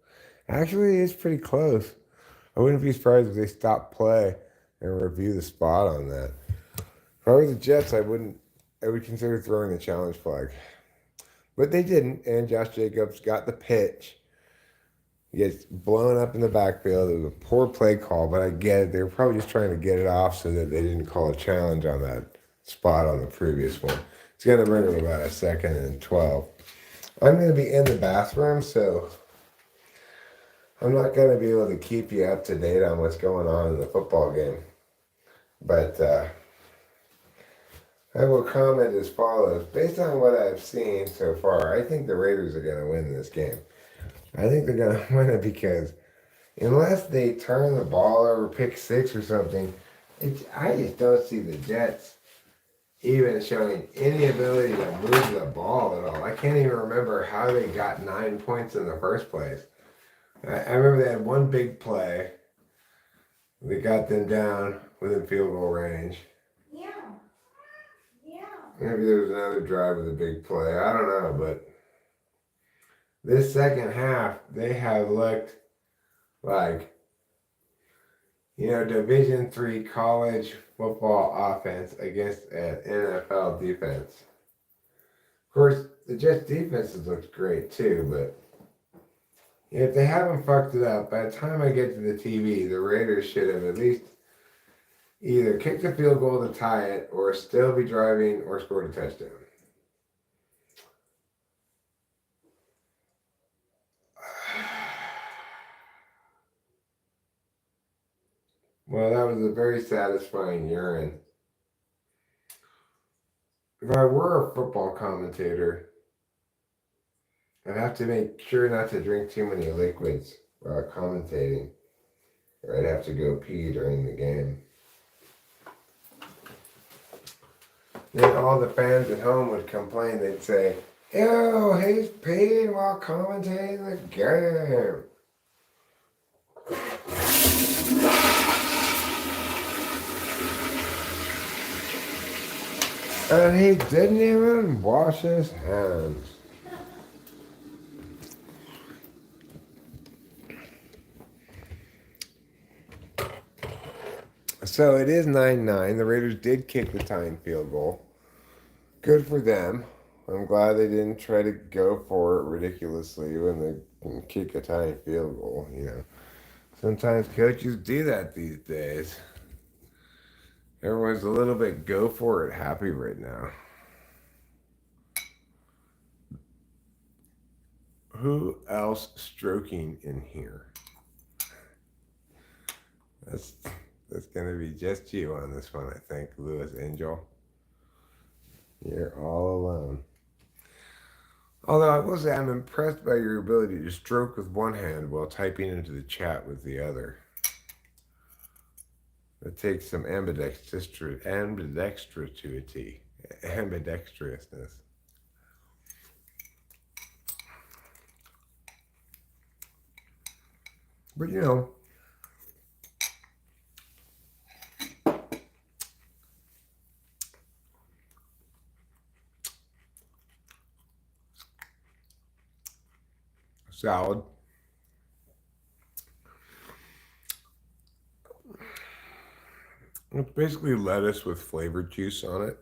actually, it's pretty close. I wouldn't be surprised if they stopped play and review the spot on that. If I were the Jets, I would consider throwing the challenge flag. But they didn't, and Josh Jacobs got the pitch. He gets blown up in the backfield. It was a poor play call, but I get it. They were probably just trying to get it off so that they didn't call a challenge on that spot on the previous one. It's going to bring them about a 2nd and 12. I'm going to be in the bathroom, so I'm not going to be able to keep you up to date on what's going on in the football game. But I will comment as follows. Based on what I've seen so far, I think the Raiders are going to win this game. I think they're going to win it because unless they turn the ball over, pick 6 or something, I just don't see the Jets even showing any ability to move the ball at all. I can't even remember how they got 9 points in the first place. I remember they had one big play that got them down within field goal range. Maybe there was another drive with a big play. I don't know, but this second half, they have looked like, Division III college football offense against an NFL defense. Of course, the Jets defense has looked great too, but if they haven't fucked it up, by the time I get to the TV, the Raiders should have at least either kicked a field goal to tie it or still be driving or scored a touchdown. Well, that was a very satisfying urine. If I were a football commentator, I'd have to make sure not to drink too many liquids while commentating, or I'd have to go pee during the game. Then all the fans at home would complain. They'd say, "Ew, he's peeing while commentating the game." And he didn't even wash his hands. So it is 9-9. The Raiders did kick the tying field goal. Good for them. I'm glad they didn't try to go for it ridiculously when they kick a tying field goal, Sometimes coaches do that these days. Everyone's a little bit go for it happy right now. Who else stroking in here? That's going to be just you on this one, I think, Louis Angel. You're all alone. Although I will say I'm impressed by your ability to stroke with one hand while typing into the chat with the other. It takes some ambidextrousness. But you know, salad. It's basically lettuce with flavored juice on it.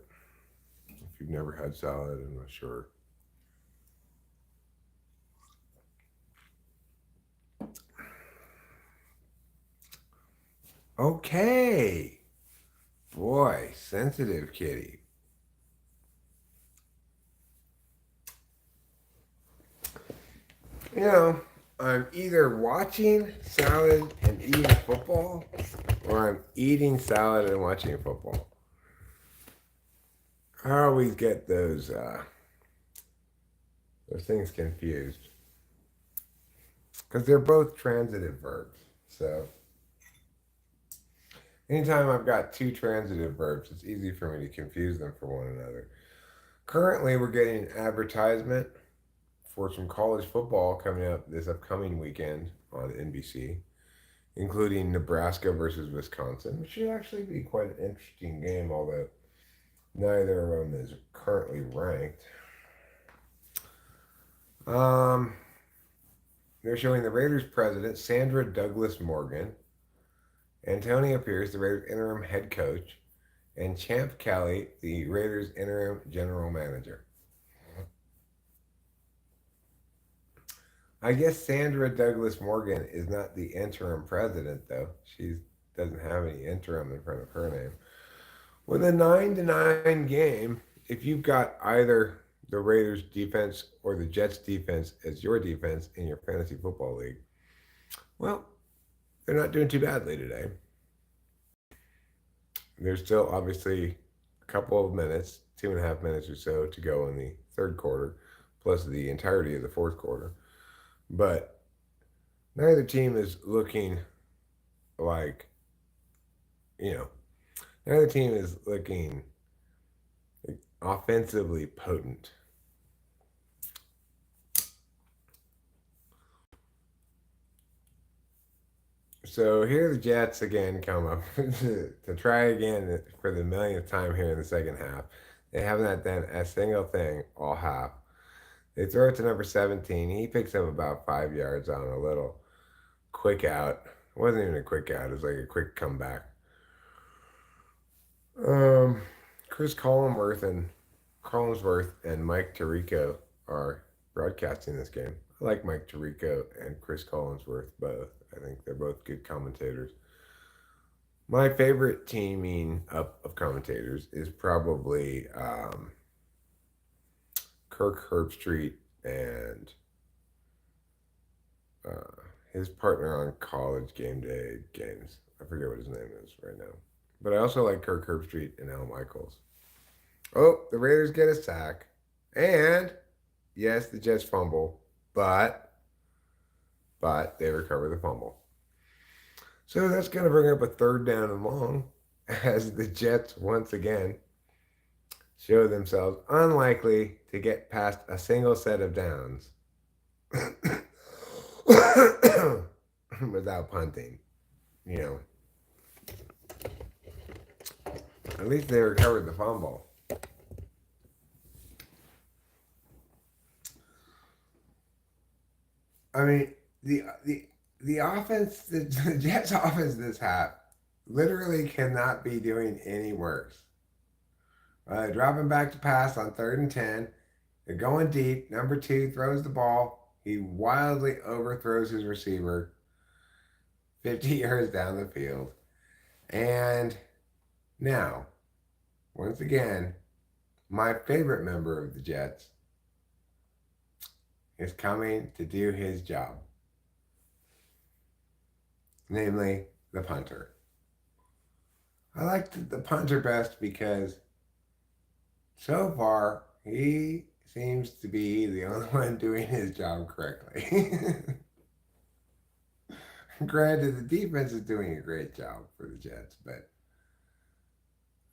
If you've never had salad, I'm not sure. Okay. Boy, sensitive kitty. You know, I'm either watching salad and eating football, or I'm eating salad and watching football. I always get those things confused. Because they're both transitive verbs. So anytime I've got two transitive verbs, it's easy for me to confuse them for one another. Currently, we're getting an advertisement for some college football coming up this upcoming weekend on NBC, including Nebraska versus Wisconsin, which should actually be quite an interesting game, although neither of them is currently ranked. They're showing the Raiders president, Sandra Douglas Morgan, Antonio Pierce, the Raiders interim head coach, and Champ Kelly, the Raiders interim general manager. I guess Sandra Douglas Morgan is not the interim president, though. She doesn't have any interim in front of her name. With a 9-9 game, if you've got either the Raiders defense or the Jets defense as your defense in your fantasy football league, well, they're not doing too badly today. There's still obviously a couple of minutes, 2.5 minutes or so to go in the third quarter, plus the entirety of the fourth quarter. But neither team is looking like, neither team is looking offensively potent. So here the Jets again come up to try again for the millionth time here in the second half. They haven't done a single thing all half. They throw it to number 17. He picks up about 5 yards on a little quick out. It wasn't even a quick out. It was like a quick comeback. Chris Collinsworth and Mike Tirico are broadcasting this game. I like Mike Tirico and Chris Collinsworth both. I think they're both good commentators. My favorite teaming up of commentators is probably Kirk Herbstreit and his partner on College Game Day games. I forget what his name is right now. But I also like Kirk Herbstreit and Al Michaels. Oh, the Raiders get a sack. And, yes, the Jets fumble. But they recover the fumble. So that's going to bring up a third down and long as the Jets once again show themselves unlikely to get past a single set of downs without punting. At least they recovered the fumble. I mean, the offense, the Jets offense this half literally cannot be doing any worse. Dropping back to pass on 3rd and 10. They're going deep. Number 2 throws the ball. He wildly overthrows his receiver 50 yards down the field. And now, once again, my favorite member of the Jets is coming to do his job. Namely, the punter. I like the punter best because so far he seems to be the only one doing his job correctly. Granted, the defense is doing a great job for the Jets, but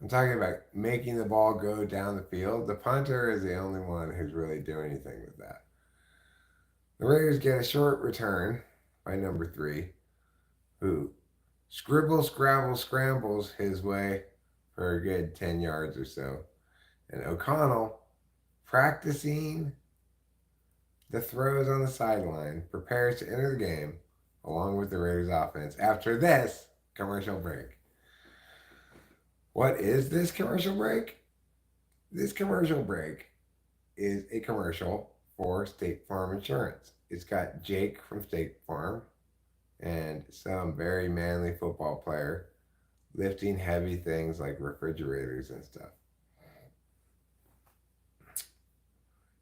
I'm talking about making the ball go down the field. The punter is the only one who's really doing anything with that. The Raiders get a short return by number 3, who scrambles his way for a good 10 yards or so. And O'Connell, practicing the throws on the sideline, prepares to enter the game along with the Raiders offense after this commercial break. What is this commercial break? This commercial break is a commercial for State Farm Insurance. It's got Jake from State Farm and some very manly football player lifting heavy things like refrigerators and stuff.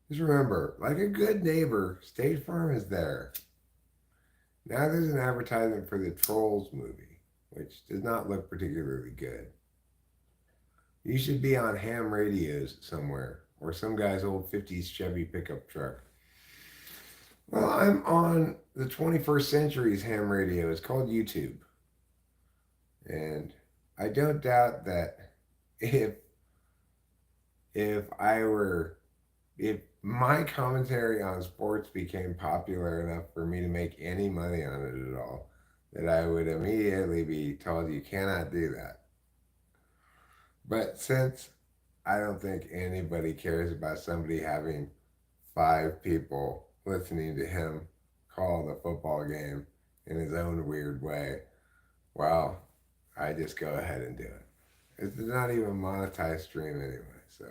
Just remember, like a good neighbor, State Farm is there. Now there's an advertisement for the Trolls movie, which does not look particularly good. You should be on ham radios somewhere, or some guy's old 50s Chevy pickup truck. Well, I'm on the 21st century's ham radio. It's called YouTube. And I don't doubt that if my commentary on sports became popular enough for me to make any money on it at all, that I would immediately be told you cannot do that. But since I don't think anybody cares about somebody having 5 people listening to him call the football game in his own weird way, well, I just go ahead and do it. It's not even a monetized stream anyway, so.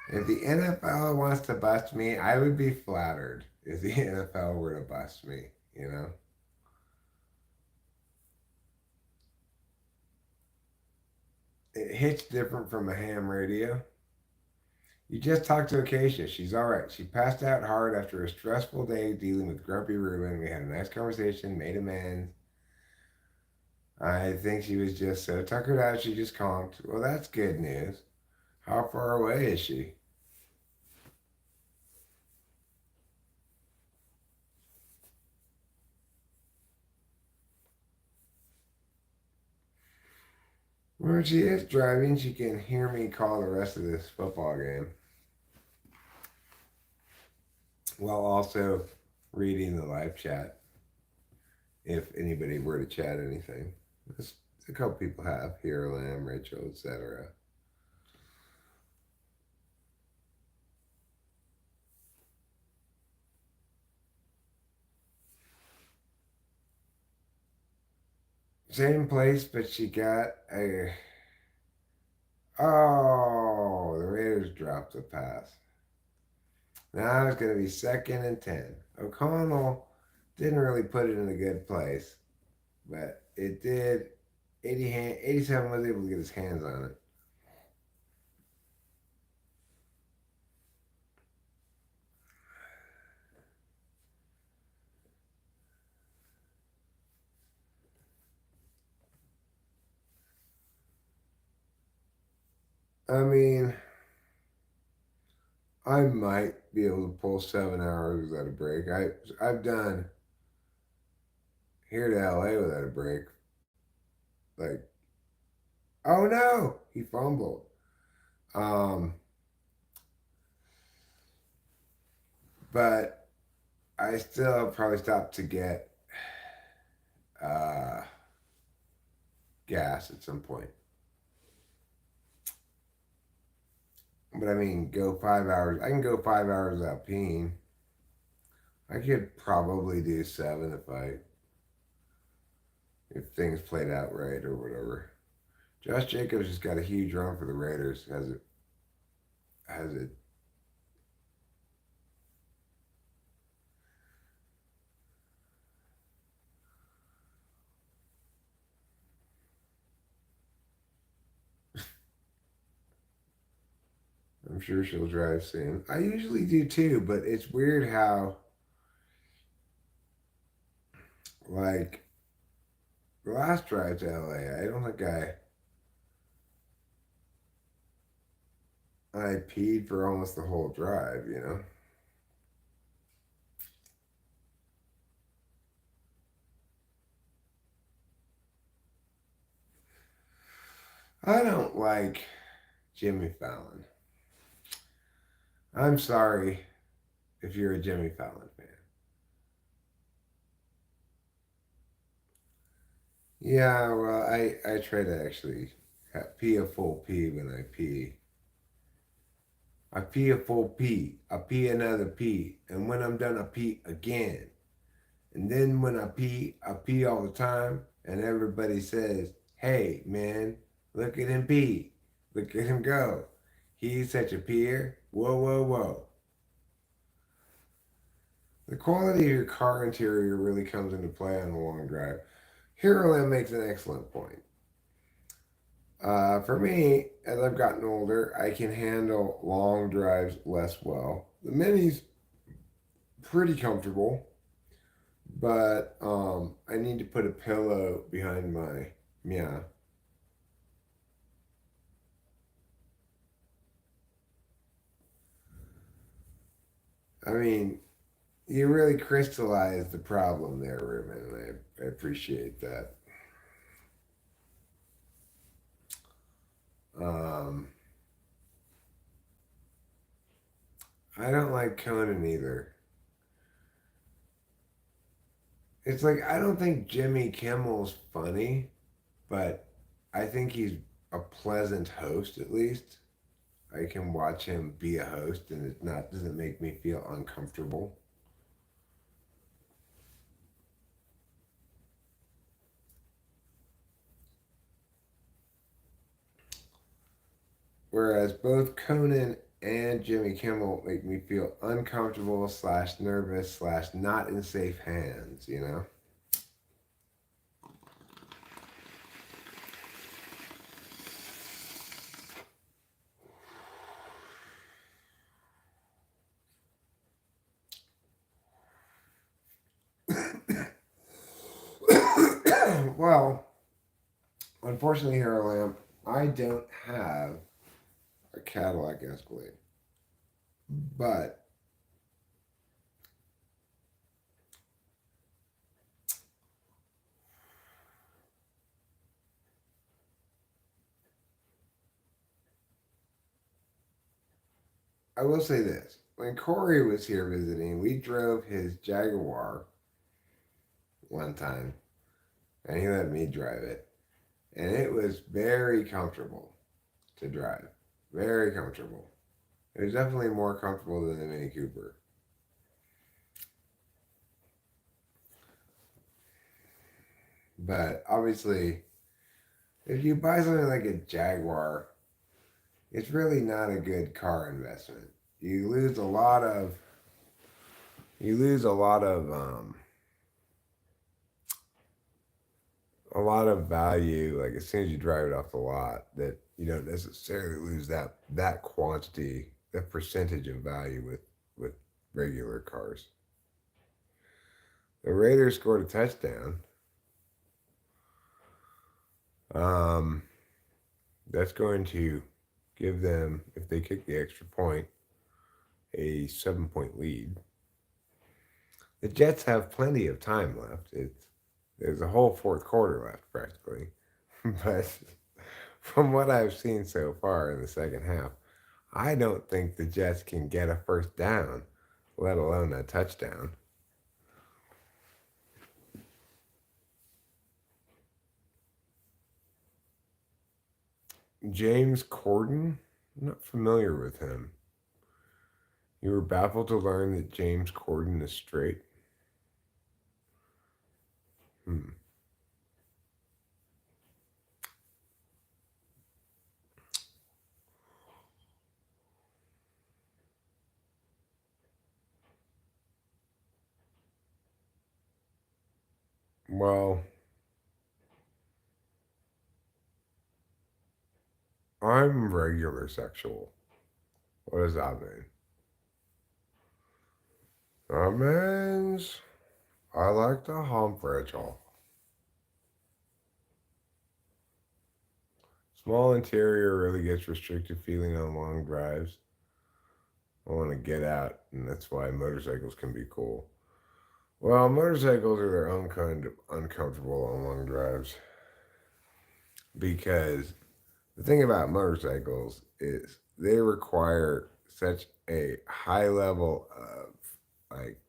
If the NFL wants to bust me, I would be flattered if the NFL were to bust me, you know? It hits different from a ham radio. You just talked to Acacia. She's all right. She passed out hard after a stressful day dealing with Grumpy Reuben. We had a nice conversation, made amends. I think she was just so tuckered out she just conked. Well, that's good news. How far away is she? When she is driving, she can hear me call the rest of this football game while also reading the live chat if anybody were to chat anything. A couple people have, here, Lamb, Rachel, etc. Same place, but she got a... Oh, the Raiders dropped the pass. Now it's going to be 2nd and 10. O'Connell didn't really put it in a good place, but it did. 87 was able to get his hands on it. I mean, I might be able to pull 7 hours without a break. I've done here to LA without a break. Like, oh no, he fumbled. But I still probably stopped to get gas at some point. But I mean, go 5 hours. I can go 5 hours without peeing. I could probably do 7 if things played out right or whatever. Josh Jacobs just got a huge run for the Raiders. Has it? I'm sure she'll drive soon. I usually do too, but it's weird how, like, the last drive to LA, I don't think I peed for almost the whole drive, you know? I don't like Jimmy Fallon. I'm sorry if you're a Jimmy Fallon fan. Yeah, well, I try to actually pee a full pee when I pee. I pee a full pee. I pee another pee. And when I'm done, I pee again. And then when I pee all the time. And everybody says, hey, man, look at him pee. Look at him go. He's such a peer. Whoa, whoa, whoa. The quality of your car interior really comes into play on a long drive. Hero makes an excellent point. For me, as I've gotten older, I can handle long drives less well. The Mini's pretty comfortable, but I need to put a pillow behind my yeah. I mean, you really crystallized the problem there, Ruben, and I appreciate that. Um, I don't like Conan either. It's like I don't think Jimmy Kimmel's funny, but I think he's a pleasant host at least. I can watch him be a host and it not doesn't make me feel uncomfortable. Whereas both Conan and Jimmy Kimmel make me feel uncomfortable slash nervous slash not in safe hands, you know? Well, unfortunately, here, Lamp, I don't have a Cadillac Escalade. But I will say this. When Corey was here visiting, we drove his Jaguar one time, and he let me drive it. And it was very comfortable to drive. Very comfortable. It was definitely more comfortable than the Mini Cooper. But obviously, if you buy something like a Jaguar, it's really not a good car investment. You lose a lot of value like as soon as you drive it off the lot that you don't necessarily lose that quantity, that percentage of value with regular cars. The Raiders scored a touchdown. Um, that's going to give them, if they kick the extra point, a 7-point lead. The Jets have plenty of time left. There's a whole fourth quarter left practically. But from what I've seen so far in the second half, I don't think the Jets can get a first down, let alone a touchdown. James Corden? I'm not familiar with him. You were baffled to learn that James Corden is straight? Hmm. Well, I'm regular sexual. What does that mean? That means I like to hump Rachel. Small interior really gets restrictive feeling on long drives. I want to get out, and that's why motorcycles can be cool. Well, motorcycles are their own kind of uncomfortable on long drives because the thing about motorcycles is they require such a high level of like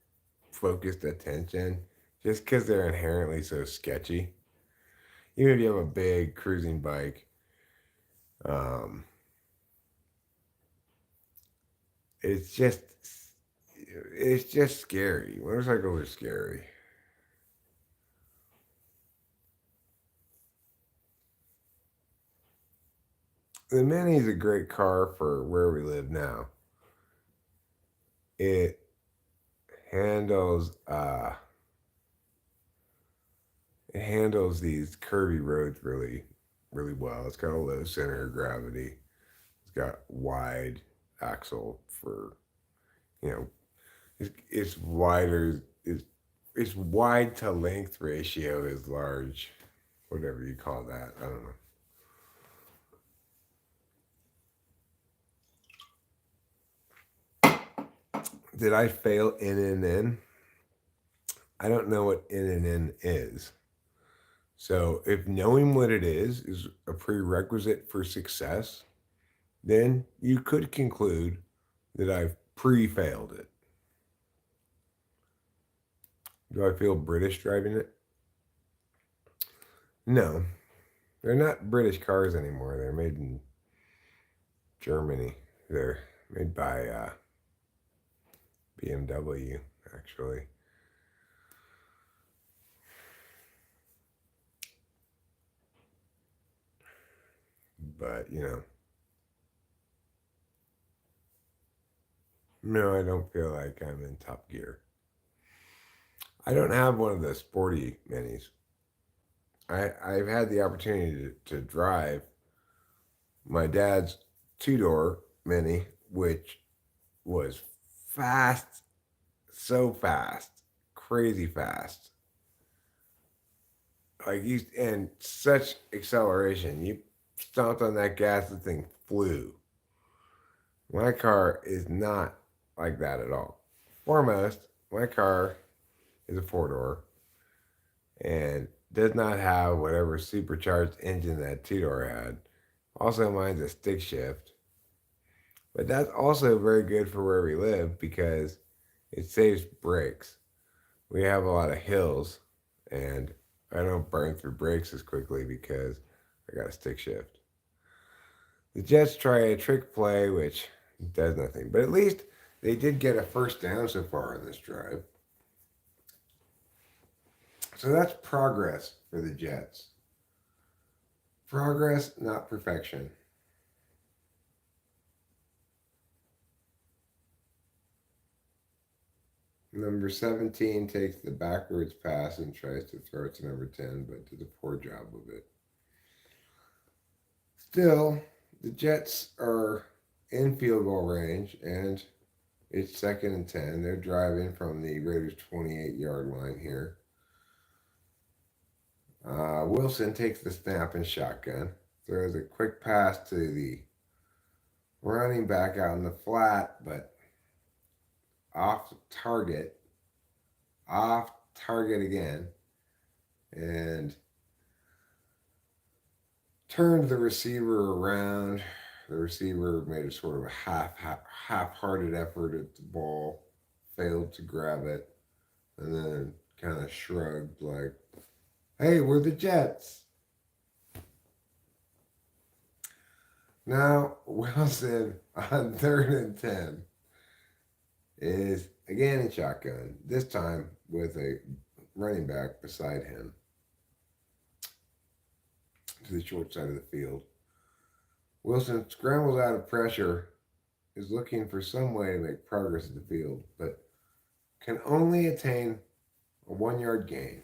focused attention just because they're inherently so sketchy. Even if you have a big cruising bike, um, it's just it's just scary. Motorcycles are scary. The Mini is a great car for where we live now. It handles it handles these curvy roads really well. It's got a low center of gravity. It's got wide axle for you know it's wider it's wide to length ratio is large, whatever you call that. I don't know. Did I fail NNN? I don't know what NNN is. So if knowing what it is a prerequisite for success, then you could conclude that I've pre-failed it. Do I feel British driving it? No. They're not British cars anymore. They're made in Germany. They're made by BMW, actually. But, no, I don't feel like I'm in top gear. I don't have one of the sporty minis. I've had the opportunity to drive my dad's two-door Mini, which was fast, so fast, crazy fast. And such acceleration. You stomped on that gas, the thing flew. My car is not like that at all. Foremost, my car is a four-door and does not have whatever supercharged engine that two-door had. Also, mine's a stick shift. But that's also very good for where we live because it saves brakes. We have a lot of hills, and I don't burn through brakes as quickly because I got a stick shift. The Jets try a trick play, which does nothing. But at least they did get a first down so far in this drive. So that's progress for the Jets. Progress, not perfection. Number 17 takes the backwards pass and tries to throw it to number 10, but does a poor job of it. Still, the Jets are in field goal range, and it's 2nd and 10. They're driving from the Raiders' 28-yard line here. Wilson takes the snap and shotgun, throws a quick pass to the running back out in the flat, but off target again, and turned the receiver around. The receiver made a sort of a half-hearted effort at the ball, failed to grab it, and then kind of shrugged like, "Hey, we're the Jets." Now Wilson on 3rd and 10 is again in shotgun, this time with a running back beside him to the short side of the field. Wilson scrambles out of pressure, is looking for some way to make progress in the field, but can only attain a 1-yard gain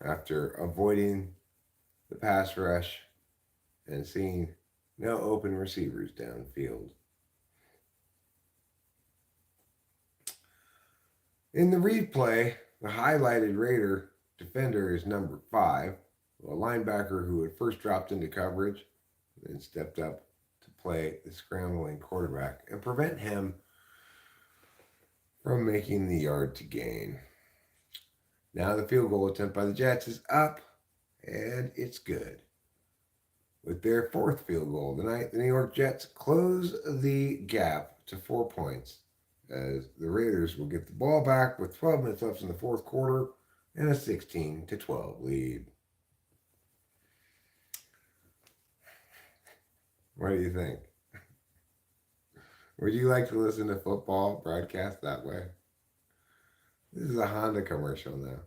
after avoiding the pass rush and seeing no open receivers downfield. In the replay, the highlighted Raider defender is number 5, a linebacker who had first dropped into coverage, then stepped up to play the scrambling quarterback and prevent him from making the yard to gain. Now the field goal attempt by the Jets is up, and it's good. With their fourth field goal of the night, the New York Jets close the gap to 4 points as the Raiders will get the ball back with 12 minutes left in the fourth quarter and a 16-12 lead. What do you think? Would you like to listen to football broadcast that way? This is a Honda commercial now.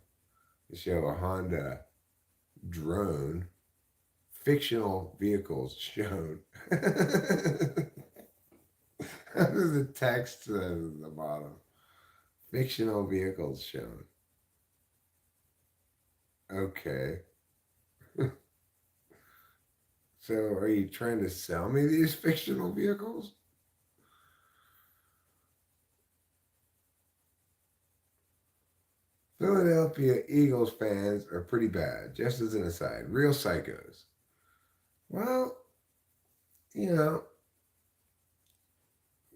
They show a Honda drone, fictional vehicles shown. How does the text says at the bottom? Fictional vehicles shown. Okay. So are you trying to sell me these fictional vehicles? Philadelphia Eagles fans are pretty bad, just as an aside. Real psychos. Well, you know,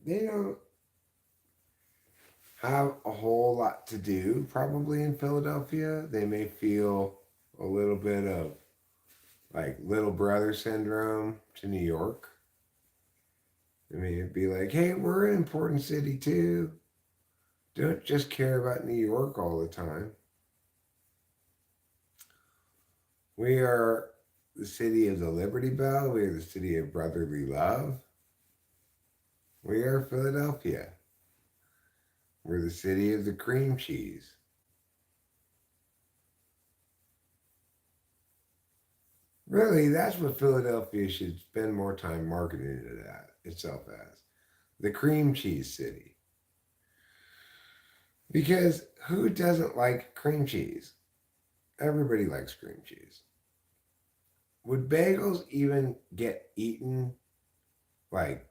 they don't have a whole lot to do probably in Philadelphia. They may feel a little bit of like little brother syndrome to New York. I mean, it'd be like, hey, we're an important city too. Don't just care about New York all the time. We are the city of the Liberty Bell. We are the city of brotherly love. We are Philadelphia. We're the city of the cream cheese. Really, that's what Philadelphia should spend more time marketing itself as. The cream cheese city. Because who doesn't like cream cheese? Everybody likes cream cheese. Would bagels even get eaten like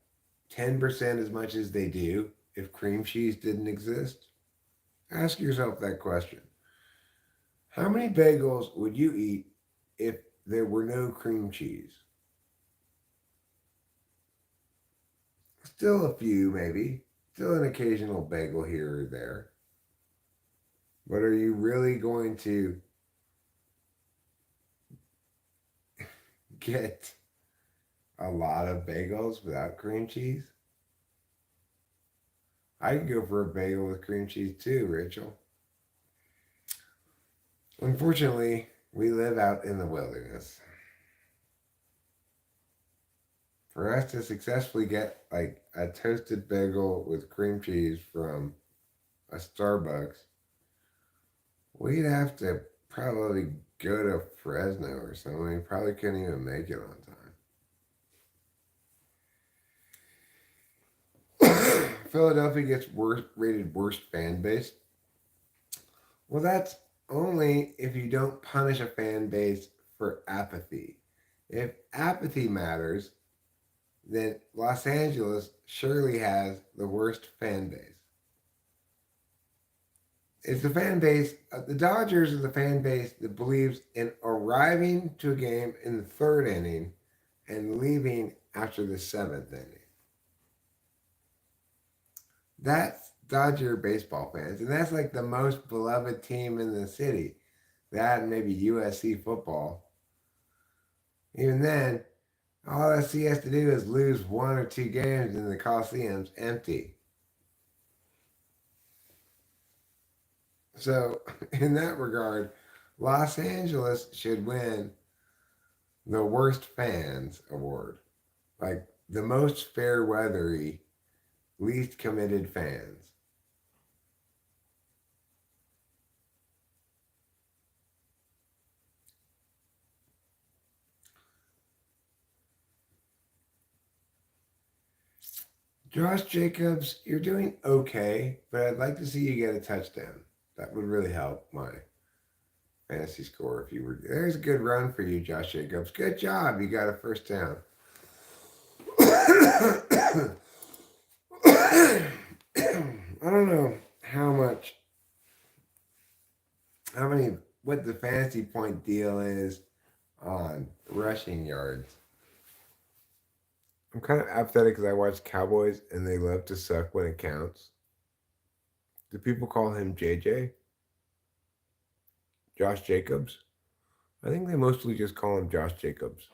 10% as much as they do if cream cheese didn't exist? Ask yourself that question. How many bagels would you eat if there were no cream cheese? Still a few, maybe. Still an occasional bagel here or there. But are you really going to get a lot of bagels without cream cheese? I could go for a bagel with cream cheese too, Rachel. Unfortunately, we live out in the wilderness. For us to successfully get like a toasted bagel with cream cheese from a Starbucks, we'd have to probably go to Fresno or something. We probably couldn't even make it on time. Philadelphia gets rated worst fan base. Well, that's only if you don't punish a fan base for apathy. If apathy matters, then Los Angeles surely has the worst fan base. It's the fan base, the Dodgers are the fan base that believes in arriving to a game in the third inning and leaving after the seventh inning. That's Dodger baseball fans, and that's like the most beloved team in the city. That and maybe USC football. Even then, all SC has to do is lose 1 or 2 games and the Coliseum's empty. So, in that regard, Los Angeles should win the Worst Fans Award. Like, the most fair-weathery, least committed fans. Josh Jacobs, you're doing okay, but I'd like to see you get a touchdown. That would really help my fantasy score if you were. There's a good run for you, Josh Jacobs. Good job. You got a first down. I don't know what the fantasy point deal is on rushing yards. I'm kind of apathetic because I watch Cowboys and they love to suck when it counts. Do people call him JJ? Josh Jacobs? I think they mostly just call him Josh Jacobs.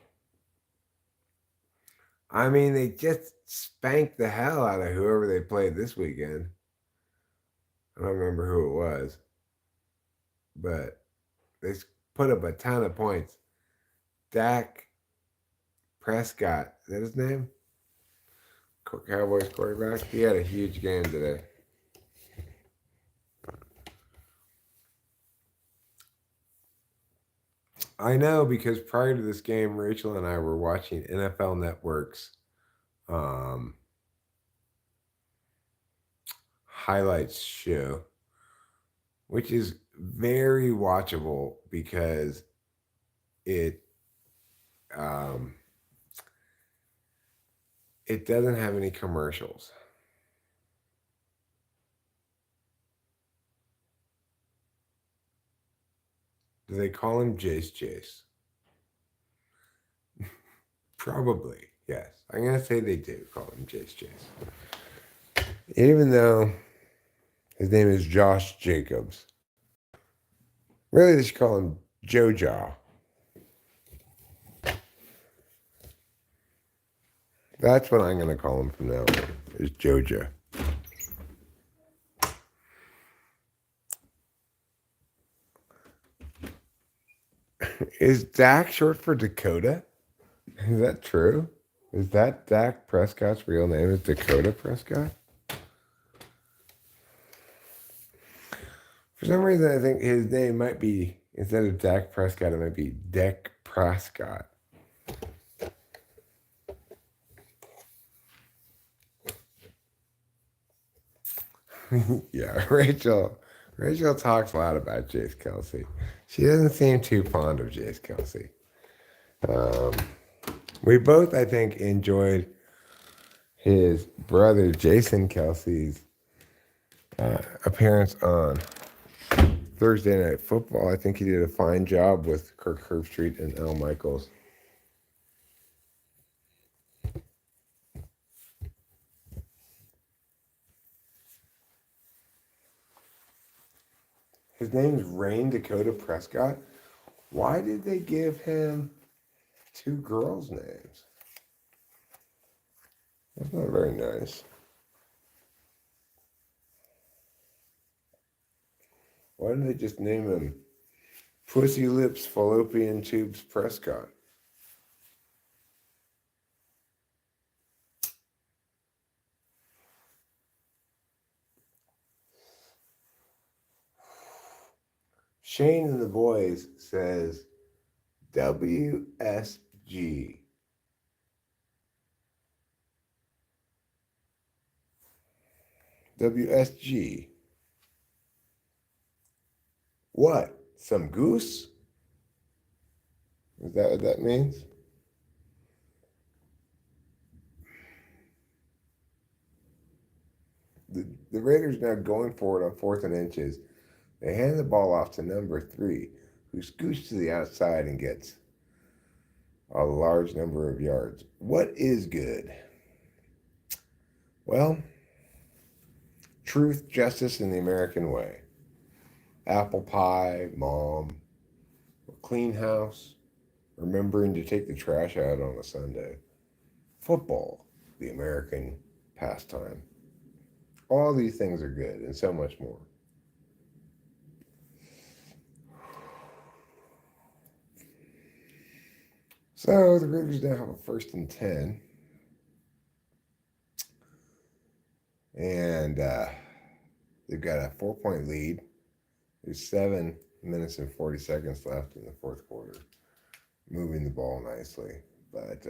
I mean, they just spanked the hell out of whoever they played this weekend. I don't remember who it was, but they put up a ton of points. Dak Prescott, is that his name? Cowboys quarterback. He had a huge game today. I know because prior to this game, Rachel and I were watching NFL Network's highlights show, which is very watchable because it doesn't have any commercials. Do they call him Jace? Probably, yes. I'm going to say they do call him Jace. Even though his name is Josh Jacobs. Really, they should call him JoJa. That's what I'm going to call him from now on, is Joja. Is Dak short for Dakota? Is that true? Is that Dak Prescott's real name? Is Dakota Prescott? For some reason, I think his name might be, instead of Dak Prescott, it might be Dak Prescott. Yeah, Rachel talks a lot about Jace Kelsey. She doesn't seem too fond of Jace Kelsey. We both, I think, enjoyed his brother Jason Kelsey's appearance on Thursday Night Football. I think he did a fine job with Kirk Herbstreit and Al Michaels. His name is Rain Dakota Prescott. Why did they give him two girls' names? That's not very nice. Why didn't they just name him Pussy Lips Fallopian Tubes Prescott? Shane and the boys says WSG. WSG. What? Some goose? Is that what that means? The Raiders now going for it on 4th and inches. They hand the ball off to number 3, who scoots to the outside and gets a large number of yards. What is good? Well, truth, justice, and the American way. Apple pie, mom, a clean house, remembering to take the trash out on a Sunday. Football, the American pastime. All these things are good and so much more. So the Raiders now have a 1st and 10. And they've got a 4-point lead. There's 7 minutes and 40 seconds left in the 4th quarter. Moving the ball nicely. But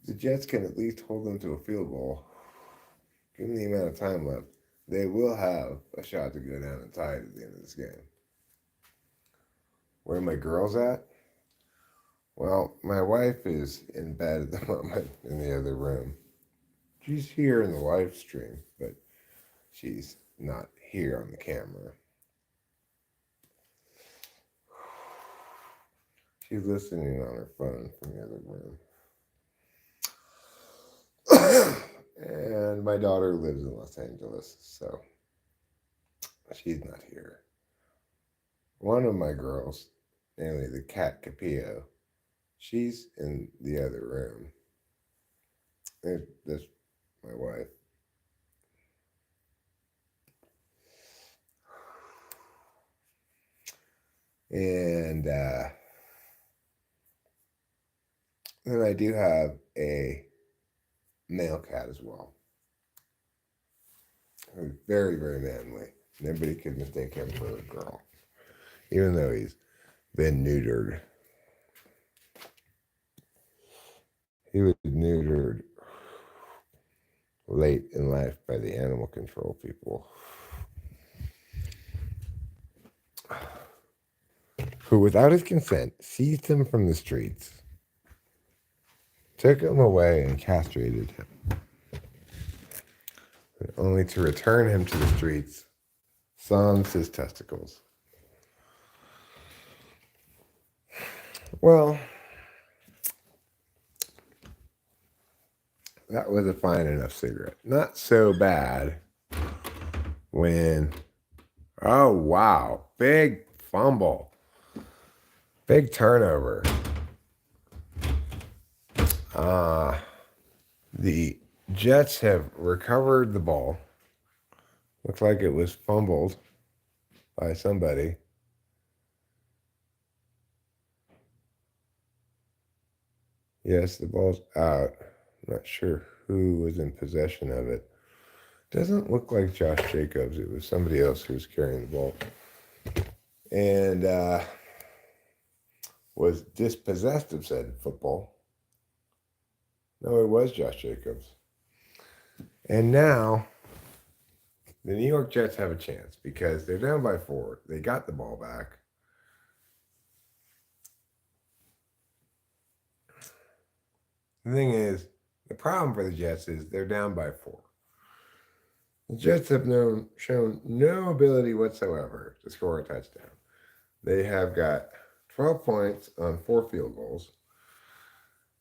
the Jets can at least hold them to a field goal. Given the amount of time left, they will have a shot to go down and tie it at the end of this game. Where are my girls at? Well, my wife is in bed at the moment in the other room. She's here in the live stream, but she's not here on the camera. She's listening on her phone from the other room. And my daughter lives in Los Angeles, so she's not here. One of my girls, namely the cat Capillo, she's in the other room. That's my wife. And then I do have a male cat as well. He's very, very manly. Nobody could mistake him for a girl, even though he's been neutered. He was neutered late in life by the animal control people, who, without his consent, seized him from the streets, took him away, and castrated him, only to return him to the streets, sans his testicles. Well, that was a fine enough cigarette. Not so bad when, oh wow, big fumble, big turnover. The Jets have recovered the ball. Looks like it was fumbled by somebody. Yes, the ball's out. Not sure who was in possession of it. Doesn't look like Josh Jacobs. It was somebody else who was carrying the ball. And was dispossessed of said football. No, it was Josh Jacobs. And now the New York Jets have a chance because they're down by 4. They got the ball back. The thing is, the problem for the Jets is they're down by 4. The Jets have shown no ability whatsoever to score a touchdown. They have got 12 points on 4 field goals.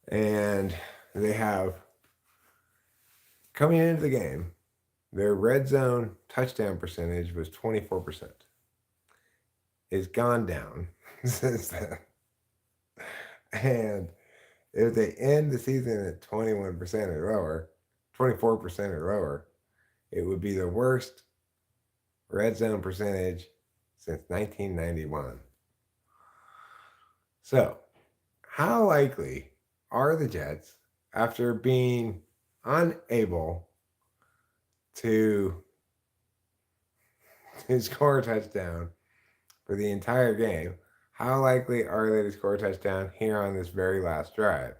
And they have, coming into the game, their red zone touchdown percentage was 24%. It's gone down since then. And if they end the season at 21% or lower, 24% or lower, it would be the worst red zone percentage since 1991. So, how likely are the Jets, after being unable to score a touchdown for the entire game, how likely are they to score a touchdown here on this very last drive?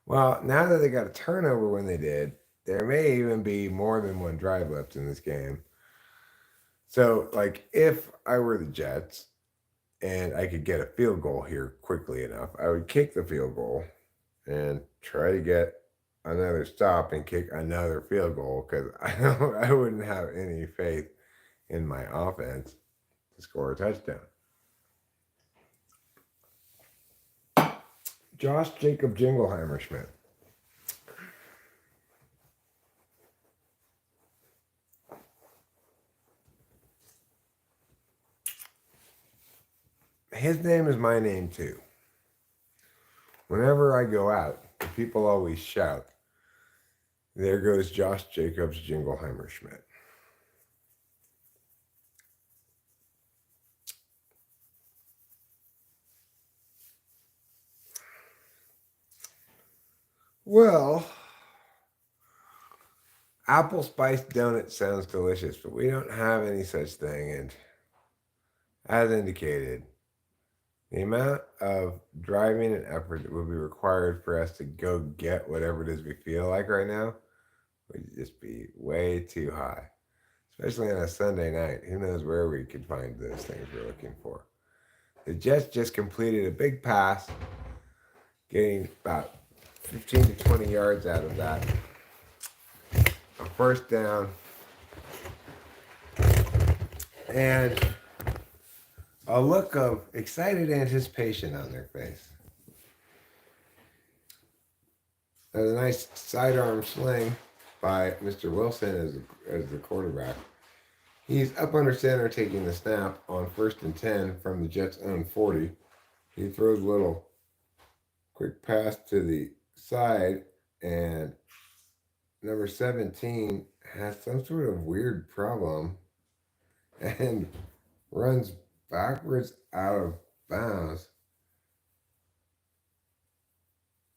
Well, now that they got a turnover when they did, there may even be more than one drive left in this game. So, like, if I were the Jets and I could get a field goal here quickly enough, I would kick the field goal and try to get another stop and kick another field goal, because I wouldn't have any faith in my offense to score a touchdown. Josh Jacob Jingleheimer Schmidt. His name is my name too. Whenever I go out, people always shout, "There goes Josh Jacobs Jingleheimer Schmidt." Well, apple spiced donut sounds delicious, but we don't have any such thing. And as indicated, the amount of driving and effort that would be required for us to go get whatever it is we feel like right now would just be way too high. Especially on a Sunday night. Who knows where we could find those things we're looking for. The Jets just completed a big pass, getting about 15 to 20 yards out of that. A first down. And a look of excited anticipation on their face. There's a nice sidearm sling by Mr. Wilson as the quarterback. He's up under center taking the snap on 1st and 10 from the Jets' own 40. He throws a little quick pass to the side, and number 17 has some sort of weird problem and runs backwards out of bounds.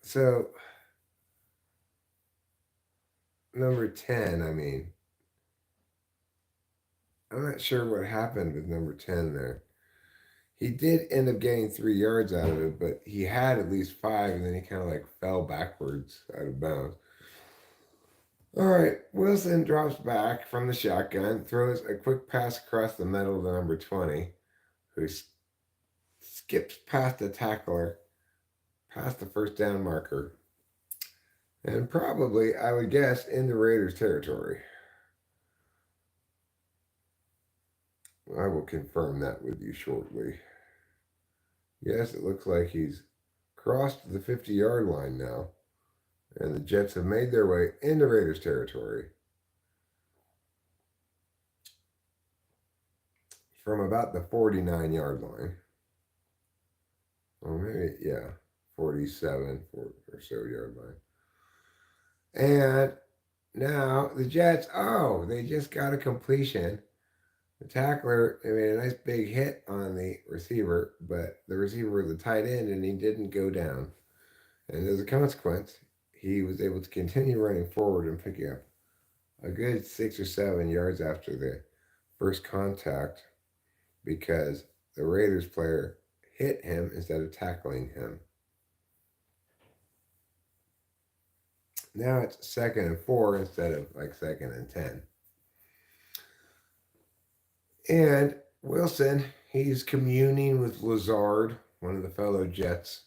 So, number 10, I'm not sure what happened with number 10 there. He did end up getting 3 yards out of it, but he had at least 5, and then he kind of like fell backwards out of bounds. All right, Wilson drops back from the shotgun, throws a quick pass across the middle to number 20, who skips past the tackler, past the first down marker, and probably, I would guess, into Raiders territory. I will confirm that with you shortly. Yes, it looks like he's crossed the 50-yard line now, and the Jets have made their way into Raiders territory from about the 49-yard line. Or maybe, yeah, 47 or so yard line. And now the Jets, they just got a completion. The tackler made a nice big hit on the receiver, but the receiver was a tight end and he didn't go down. And as a consequence, he was able to continue running forward and picking up a good 6 or 7 yards after the first contact because the Raiders player hit him instead of tackling him. Now it's 2nd and 4 instead of like 2nd and 10. And Wilson, he's communing with Lazard, one of the fellow Jets.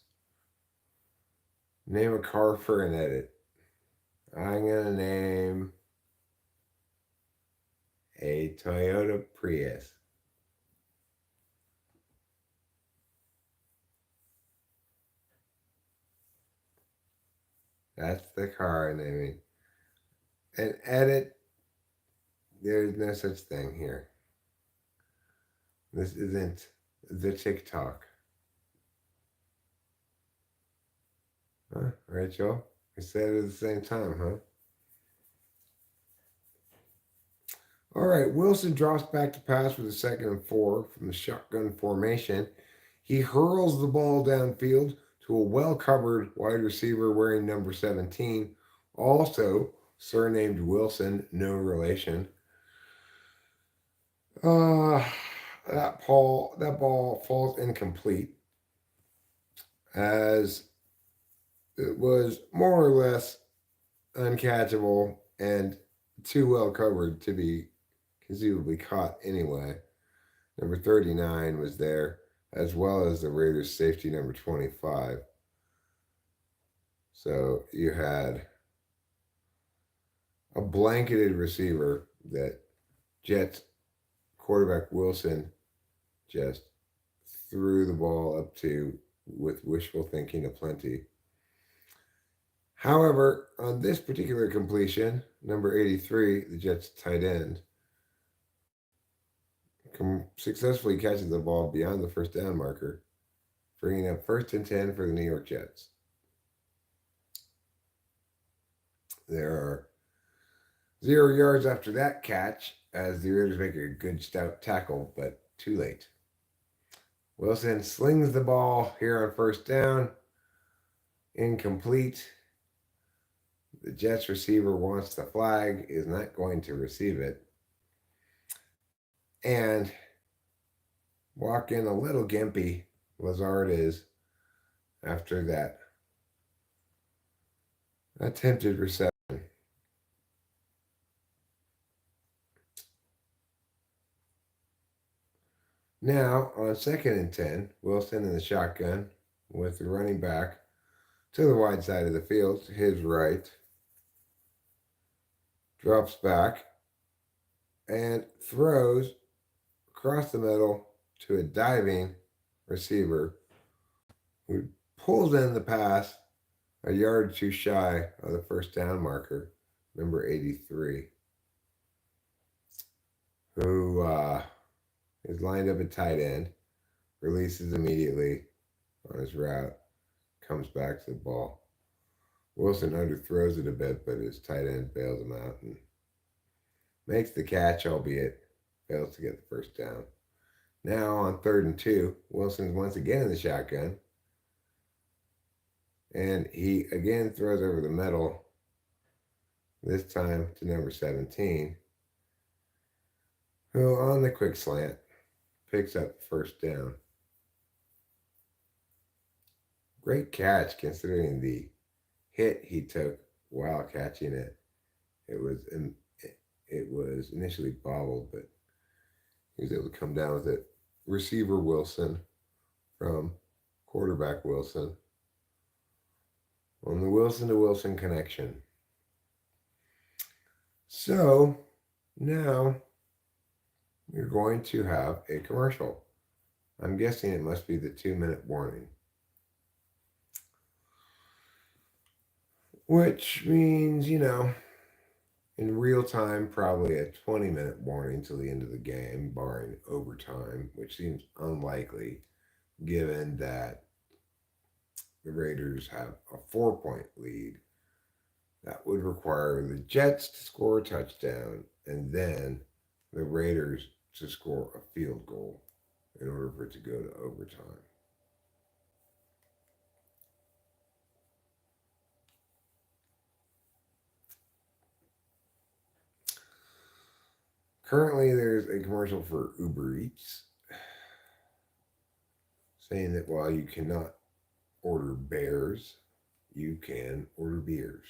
Name a car for an edit. I'm going to name a Toyota Prius. That's the car naming. An edit, there's no such thing here. This isn't the TikTok. Huh, Rachel? We said it at the same time, huh? All right, Wilson drops back to pass with a 2nd and 4 from the shotgun formation. He hurls the ball downfield to a well-covered wide receiver wearing number 17, also surnamed Wilson, no relation. That ball falls incomplete as it was more or less uncatchable and too well covered to be conceivably caught anyway. Number 39 was there, as well as the Raiders safety number 25. So you had a blanketed receiver that Jets quarterback Wilson just threw the ball up to with wishful thinking aplenty. However, on this particular completion, number 83, the Jets tight end, successfully catches the ball beyond the first down marker, bringing up 1st and 10 for the New York Jets. There are 0 yards after that catch as the Raiders make a good stout tackle, but too late. Wilson slings the ball here on 1st down. Incomplete. The Jets receiver wants the flag, is not going to receive it. And walking a little gimpy, Lazard is, after that attempted reception. Now, on 2nd and 10, Wilson in the shotgun with the running back to the wide side of the field, to his right, drops back and throws across the middle to a diving receiver who pulls in the pass a yard too shy of the first down marker, number 83, who is lined up at tight end, releases immediately on his route, comes back to the ball. Wilson underthrows it a bit, but his tight end bails him out and makes the catch, albeit fails to get the first down. Now on 3rd and 2, Wilson's once again in the shotgun. And he again throws over the middle, this time to number 17, who on the quick slant picks up first down. Great catch considering the hit he took while catching it. It was initially bobbled, but he was able to come down with it. Receiver Wilson from quarterback Wilson on the Wilson to Wilson connection. So now we're going to have a commercial. I'm guessing it must be the 2-minute warning, which means, in real time, probably a 20-minute warning till the end of the game, barring overtime, which seems unlikely given that the Raiders have a 4-point lead. That would require the Jets to score a touchdown and then the Raiders to score a field goal in order for it to go to overtime. Currently, there's a commercial for Uber Eats saying that while you cannot order bears, you can order beers.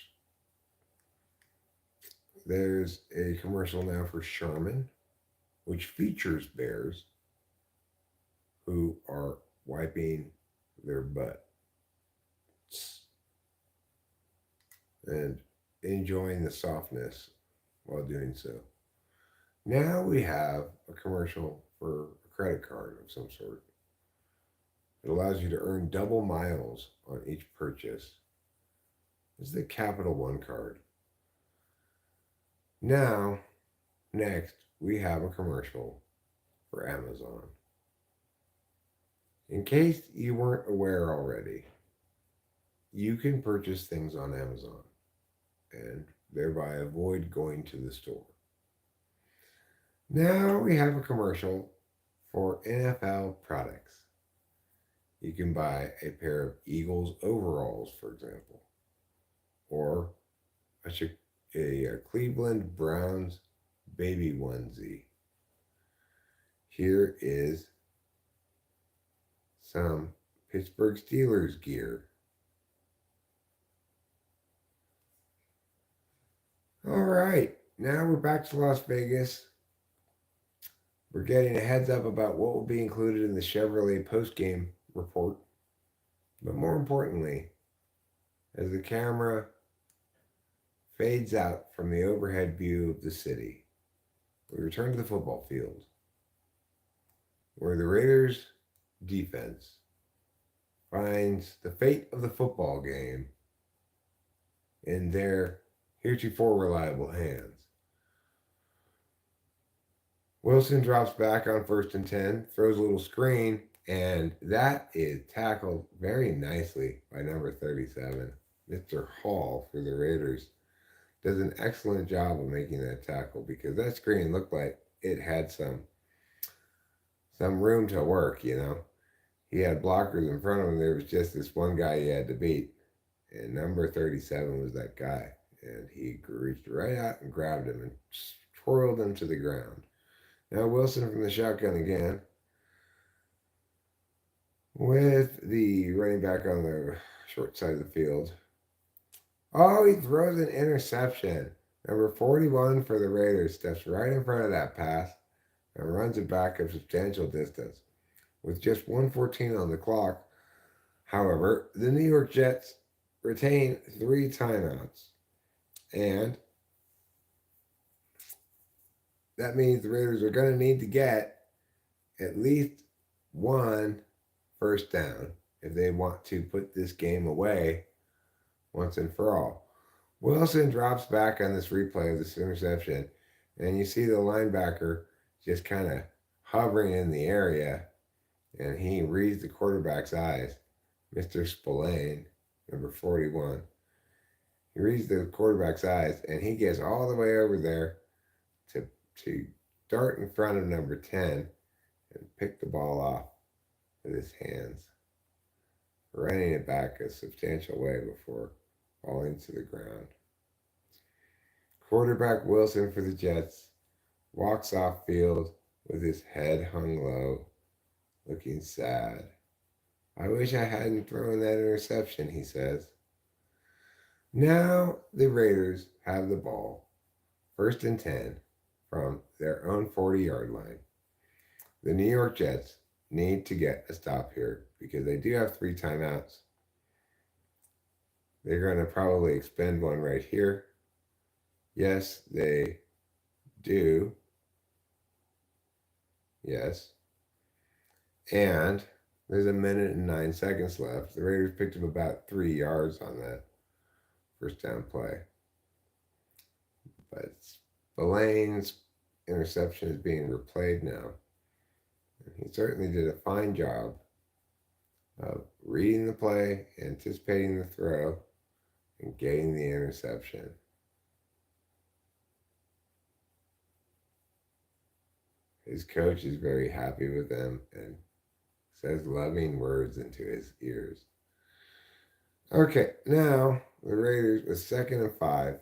There's a commercial now for Charmin, which features bears who are wiping their butts and enjoying the softness while doing so. Now we have a commercial for a credit card of some sort. It allows you to earn double miles on each purchase. This is the Capital One card. Now, next, we have a commercial for Amazon. In case you weren't aware already, you can purchase things on Amazon and thereby avoid going to the store. Now we have a commercial for NFL products. You can buy a pair of Eagles overalls, for example, or a Cleveland Browns baby onesie. Here is some Pittsburgh Steelers gear. All right, now we're back to Las Vegas. We're getting a heads up about what will be included in the Chevrolet post-game report. But more importantly, as the camera fades out from the overhead view of the city, we return to the football field, where the Raiders' defense finds the fate of the football game in their heretofore reliable hands. Wilson drops back on 1st and 10, throws a little screen, and that is tackled very nicely by number 37. Mr. Hall for the Raiders does an excellent job of making that tackle because that screen looked like it had some room to work, He had blockers in front of him. There was just this one guy he had to beat, and number 37 was that guy. And he reached right out and grabbed him and twirled him to the ground. Now Wilson from the shotgun again, with the running back on the short side of the field. Oh, he throws an interception. Number 41 for the Raiders steps right in front of that pass and runs it back a substantial distance. With just 1:14 on the clock, however, the New York Jets retain 3 timeouts. And that means the Raiders are going to need to get at least one first down if they want to put this game away once and for all. Wilson drops back on this replay of this interception, and you see the linebacker just kind of hovering in the area, and he reads the quarterback's eyes, Mr. Spillane, number 41. He reads the quarterback's eyes, and he gets all the way over there to dart in front of number 10 and pick the ball off with his hands, running it back a substantial way before falling to the ground. Quarterback Wilson for the Jets walks off field with his head hung low, looking sad. I wish I hadn't thrown that interception, he says. Now the Raiders have the ball, 1st and 10, from their own 40-yard line. The New York Jets need to get a stop here because they do have 3 timeouts. They're going to probably expend one right here. Yes, they do. Yes. And there's 1:09 left. The Raiders picked up about 3 yards on that first down play. But Spillane's interception is being replayed now. He certainly did a fine job of reading the play, anticipating the throw, and getting the interception. His coach is very happy with him and says loving words into his ears. Okay, now the Raiders with 2nd and 5.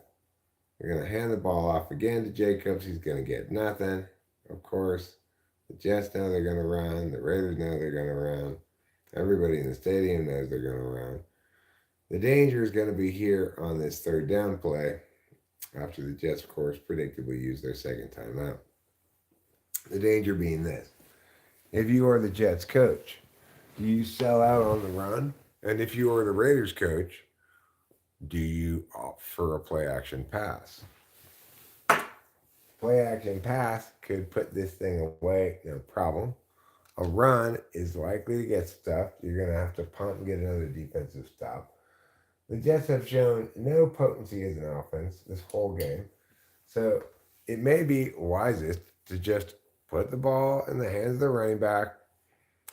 They're going to hand the ball off again to Jacobs. He's going to get nothing. Of course, the Jets know they're going to run. The Raiders know they're going to run. Everybody in the stadium knows they're going to run. The danger is going to be here on this 3rd down play after the Jets, of course, predictably use their 2nd timeout. The danger being this. If you are the Jets coach, do you sell out on the run? And if you are the Raiders coach, do you opt for a play action pass? Play action pass could put this thing away, no problem. A run is likely to get stuffed. You're going to have to punt and get another defensive stop. The Jets have shown no potency as an offense this whole game. So it may be wisest to just put the ball in the hands of the running back,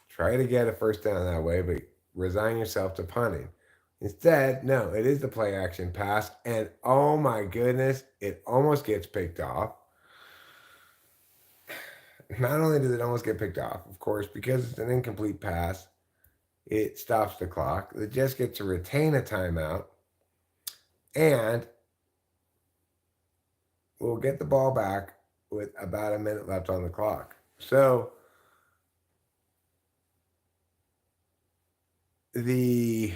try to get a first down that way, but resign yourself to punting. Instead, no, it is the play action pass, and oh my goodness, it almost gets picked off. Not only does it almost get picked off, of course, because it's an incomplete pass, it stops the clock. The Jets get to retain a timeout, and we'll get the ball back with about a minute left on the clock. So the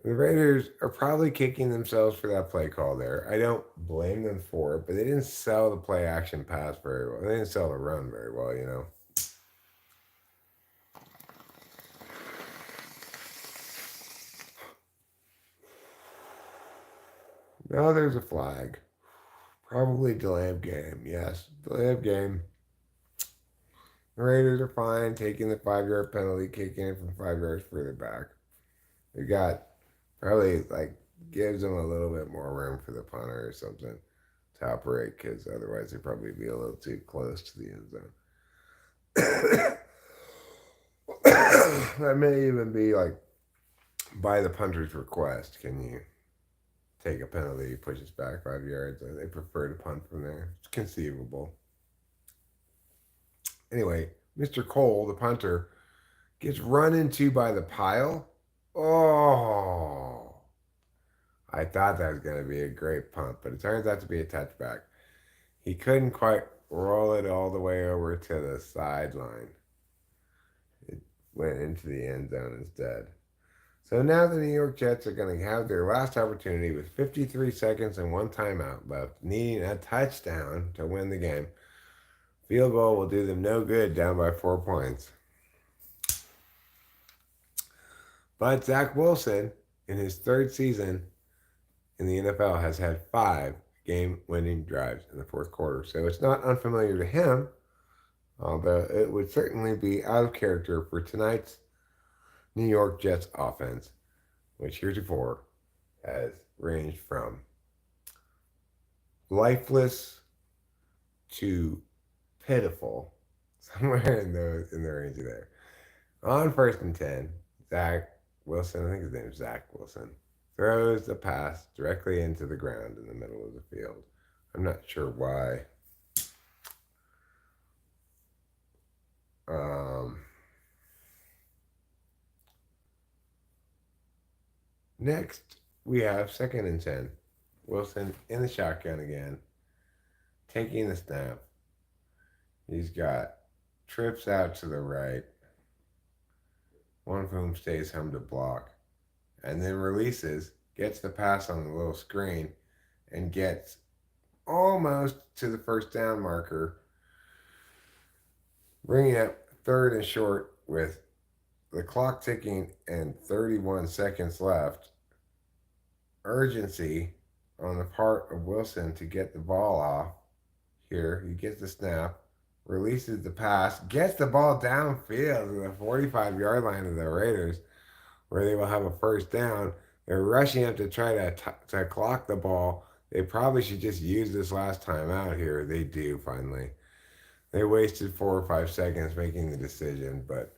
Raiders are probably kicking themselves for that play call there. I don't blame them for it, but they didn't sell the play action pass very well. They didn't sell the run very well, you know. Now there's a flag. Probably delay of game. Yes, delay of game. The Raiders are fine taking the 5-yard penalty, kicking it from 5 yards further back. They got probably gives them a little bit more room for the punter or something to operate, because otherwise they'd probably be a little too close to the end zone. That may even be by the punter's request. Can you take a penalty, push us back 5 yards? They prefer to punt from there. It's conceivable. Anyway, Mr. Cole, the punter, gets run into by the pile. Oh, I thought that was going to be a great punt, but it turns out to be a touchback. He couldn't quite roll it all the way over to the sideline. It went into the end zone instead. So now the New York Jets are going to have their last opportunity with 53 seconds and 1 timeout left, needing a touchdown to win the game. Field goal will do them no good down by 4 points. But Zach Wilson, in his 3rd season in the NFL, has had 5 game-winning drives in the 4th quarter. So it's not unfamiliar to him, although it would certainly be out of character for tonight's New York Jets offense, which heretofore has ranged from lifeless to pitiful, somewhere in the range of there. On 1st and 10, Zach Wilson, I think his name is Zach Wilson, throws the pass directly into the ground in the middle of the field. I'm not sure why. Next, we have 2nd and 10. Wilson in the shotgun again, taking the snap. He's got trips out to the right, one of whom stays home to block, and then releases, gets the pass on the little screen, and gets almost to the first down marker, bringing up 3rd and short with the clock ticking and 31 seconds left. Urgency on the part of Wilson to get the ball off. Here, he gets the snap, releases the pass, gets the ball downfield to the 45-yard line of the Raiders, where they will have a first down. They're rushing up to try to clock the ball. They probably should just use this last time out here. They do, finally. They wasted 4 or 5 seconds making the decision, but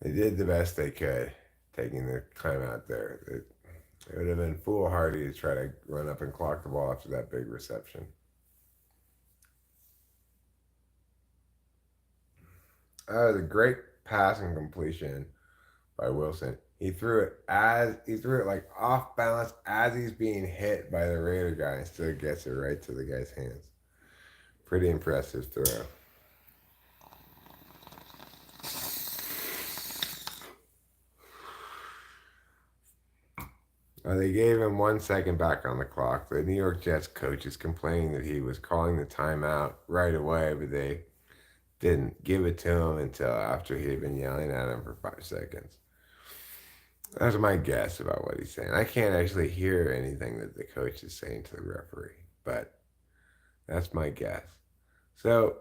they did the best they could, taking the time out there. It would have been foolhardy to try to run up and clock the ball after that big reception. That was a great pass and completion by Wilson. He threw it like off balance as he's being hit by the Raider guy and still gets it right to the guy's hands. Pretty impressive throw. They gave him 1 second back on the clock. The New York Jets coach is complaining that he was calling the timeout right away, but they didn't give it to him until after he had been yelling at him for 5 seconds. That's my guess about what he's saying. I can't actually hear anything that the coach is saying to the referee, but that's my guess. So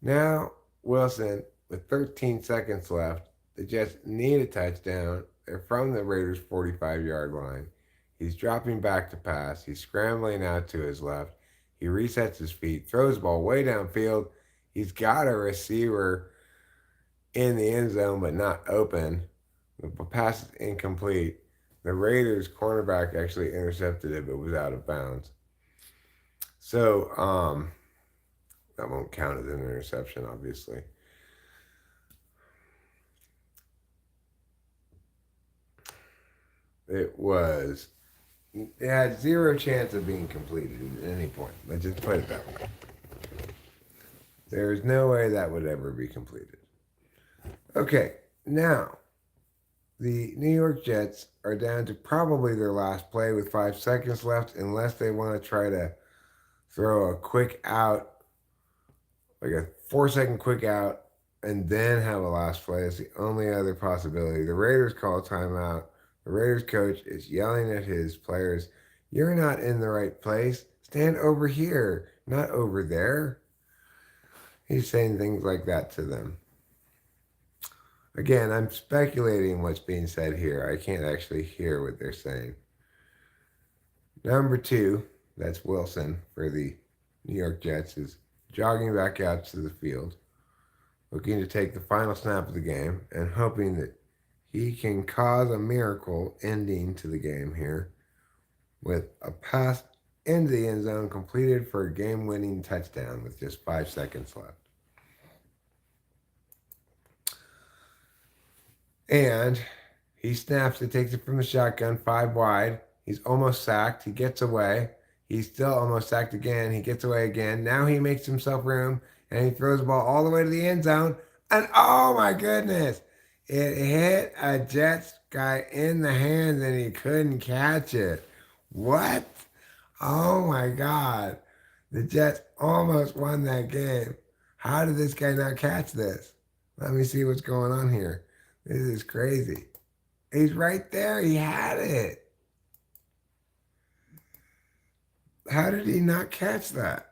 now Wilson, with 13 seconds left, the Jets need a touchdown. They're from the Raiders' 45-yard line. He's dropping back to pass. He's scrambling out to his left. He resets his feet, throws the ball way downfield. He's got a receiver in the end zone, but not open. The pass is incomplete. The Raiders' cornerback actually intercepted it, but was out of bounds. So, that won't count as an interception, obviously. It had zero chance of being completed at any point. Let's just put it that way. There's no way that would ever be completed. Okay, now, the New York Jets are down to probably their last play with 5 seconds left, unless they want to try to throw a quick out, like a 4-second quick out, and then have a last play. It's the only other possibility. The Raiders call a timeout. The Raiders coach is yelling at his players, "You're not in the right place. Stand over here, not over there." He's saying things like that to them. Again, I'm speculating what's being said here. I can't actually hear what they're saying. Number 2, that's Wilson for the New York Jets, is jogging back out to the field, looking to take the final snap of the game and hoping that he can cause a miracle ending to the game here with a pass into the end zone completed for a game-winning touchdown with just 5 seconds left. And he snaps it, takes it from the shotgun, 5 wide. He's almost sacked. He gets away. He's still almost sacked again. He gets away again. Now he makes himself room, and he throws the ball all the way to the end zone. And oh my goodness, it hit a Jets guy in the hands, and he couldn't catch it. What? Oh my God. The Jets almost won that game. How did this guy not catch this? Let me see what's going on here. This is crazy. He's right there. He had it. How did he not catch that?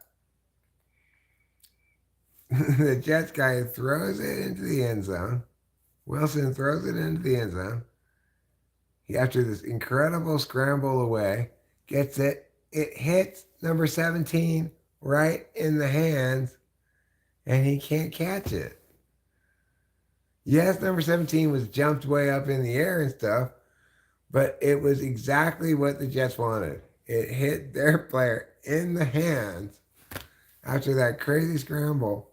the Jets guy throws it into the end zone. Wilson throws it into the end zone. He, after this incredible scramble away, gets it. It hits number 17 right in the hands, and he can't catch it. Yes, number 17 was jumped way up in the air and stuff, but it was exactly what the Jets wanted. It hit their player in the hands after that crazy scramble,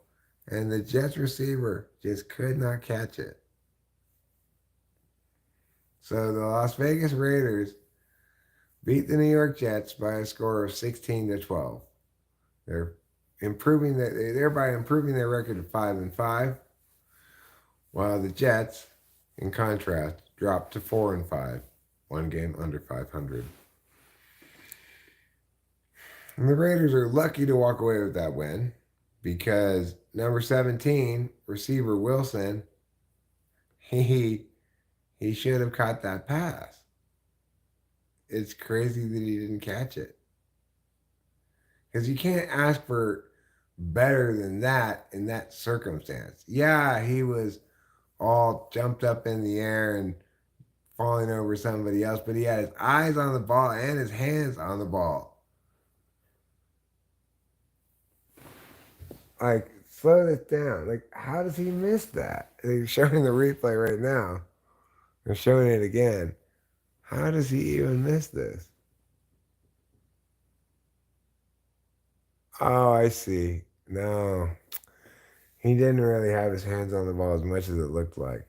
and the Jets receiver just could not catch it. So the Las Vegas Raiders beat the New York Jets by a score of 16-12. They're thereby improving their record to 5-5, while the Jets, in contrast, dropped to 4-5, one game under 500. And the Raiders are lucky to walk away with that win because number 17, receiver Wilson, he should have caught that pass. It's crazy that he didn't catch it. Because you can't ask for better than that in that circumstance. Yeah, he was all jumped up in the air and falling over somebody else, but he had his eyes on the ball and his hands on the ball. Like, slow this down. Like, how does he miss that? They're showing the replay right now. They're showing it again. How does he even miss this? Oh, I see. No. He didn't really have his hands on the ball as much as it looked like.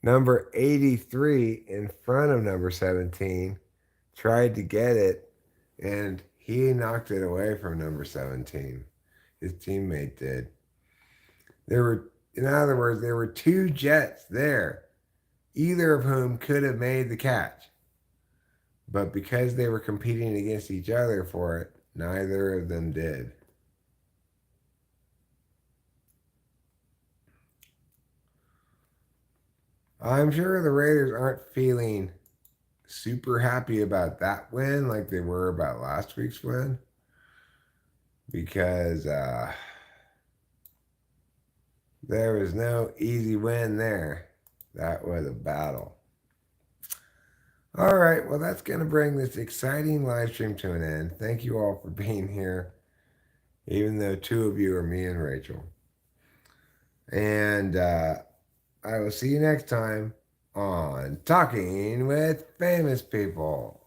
Number 83 in front of number 17 tried to get it, and he knocked it away from number 17. His teammate did. In other words, there were two Jets there, either of whom could have made the catch. But because they were competing against each other for it, neither of them did. I'm sure the Raiders aren't feeling super happy about that win like they were about last week's win because there was no easy win there. That was a battle. All right, well, that's going to bring this exciting live stream to an end. Thank you all for being here, even though two of you are me and Rachel. And I will see you next time on Talking with Famous People.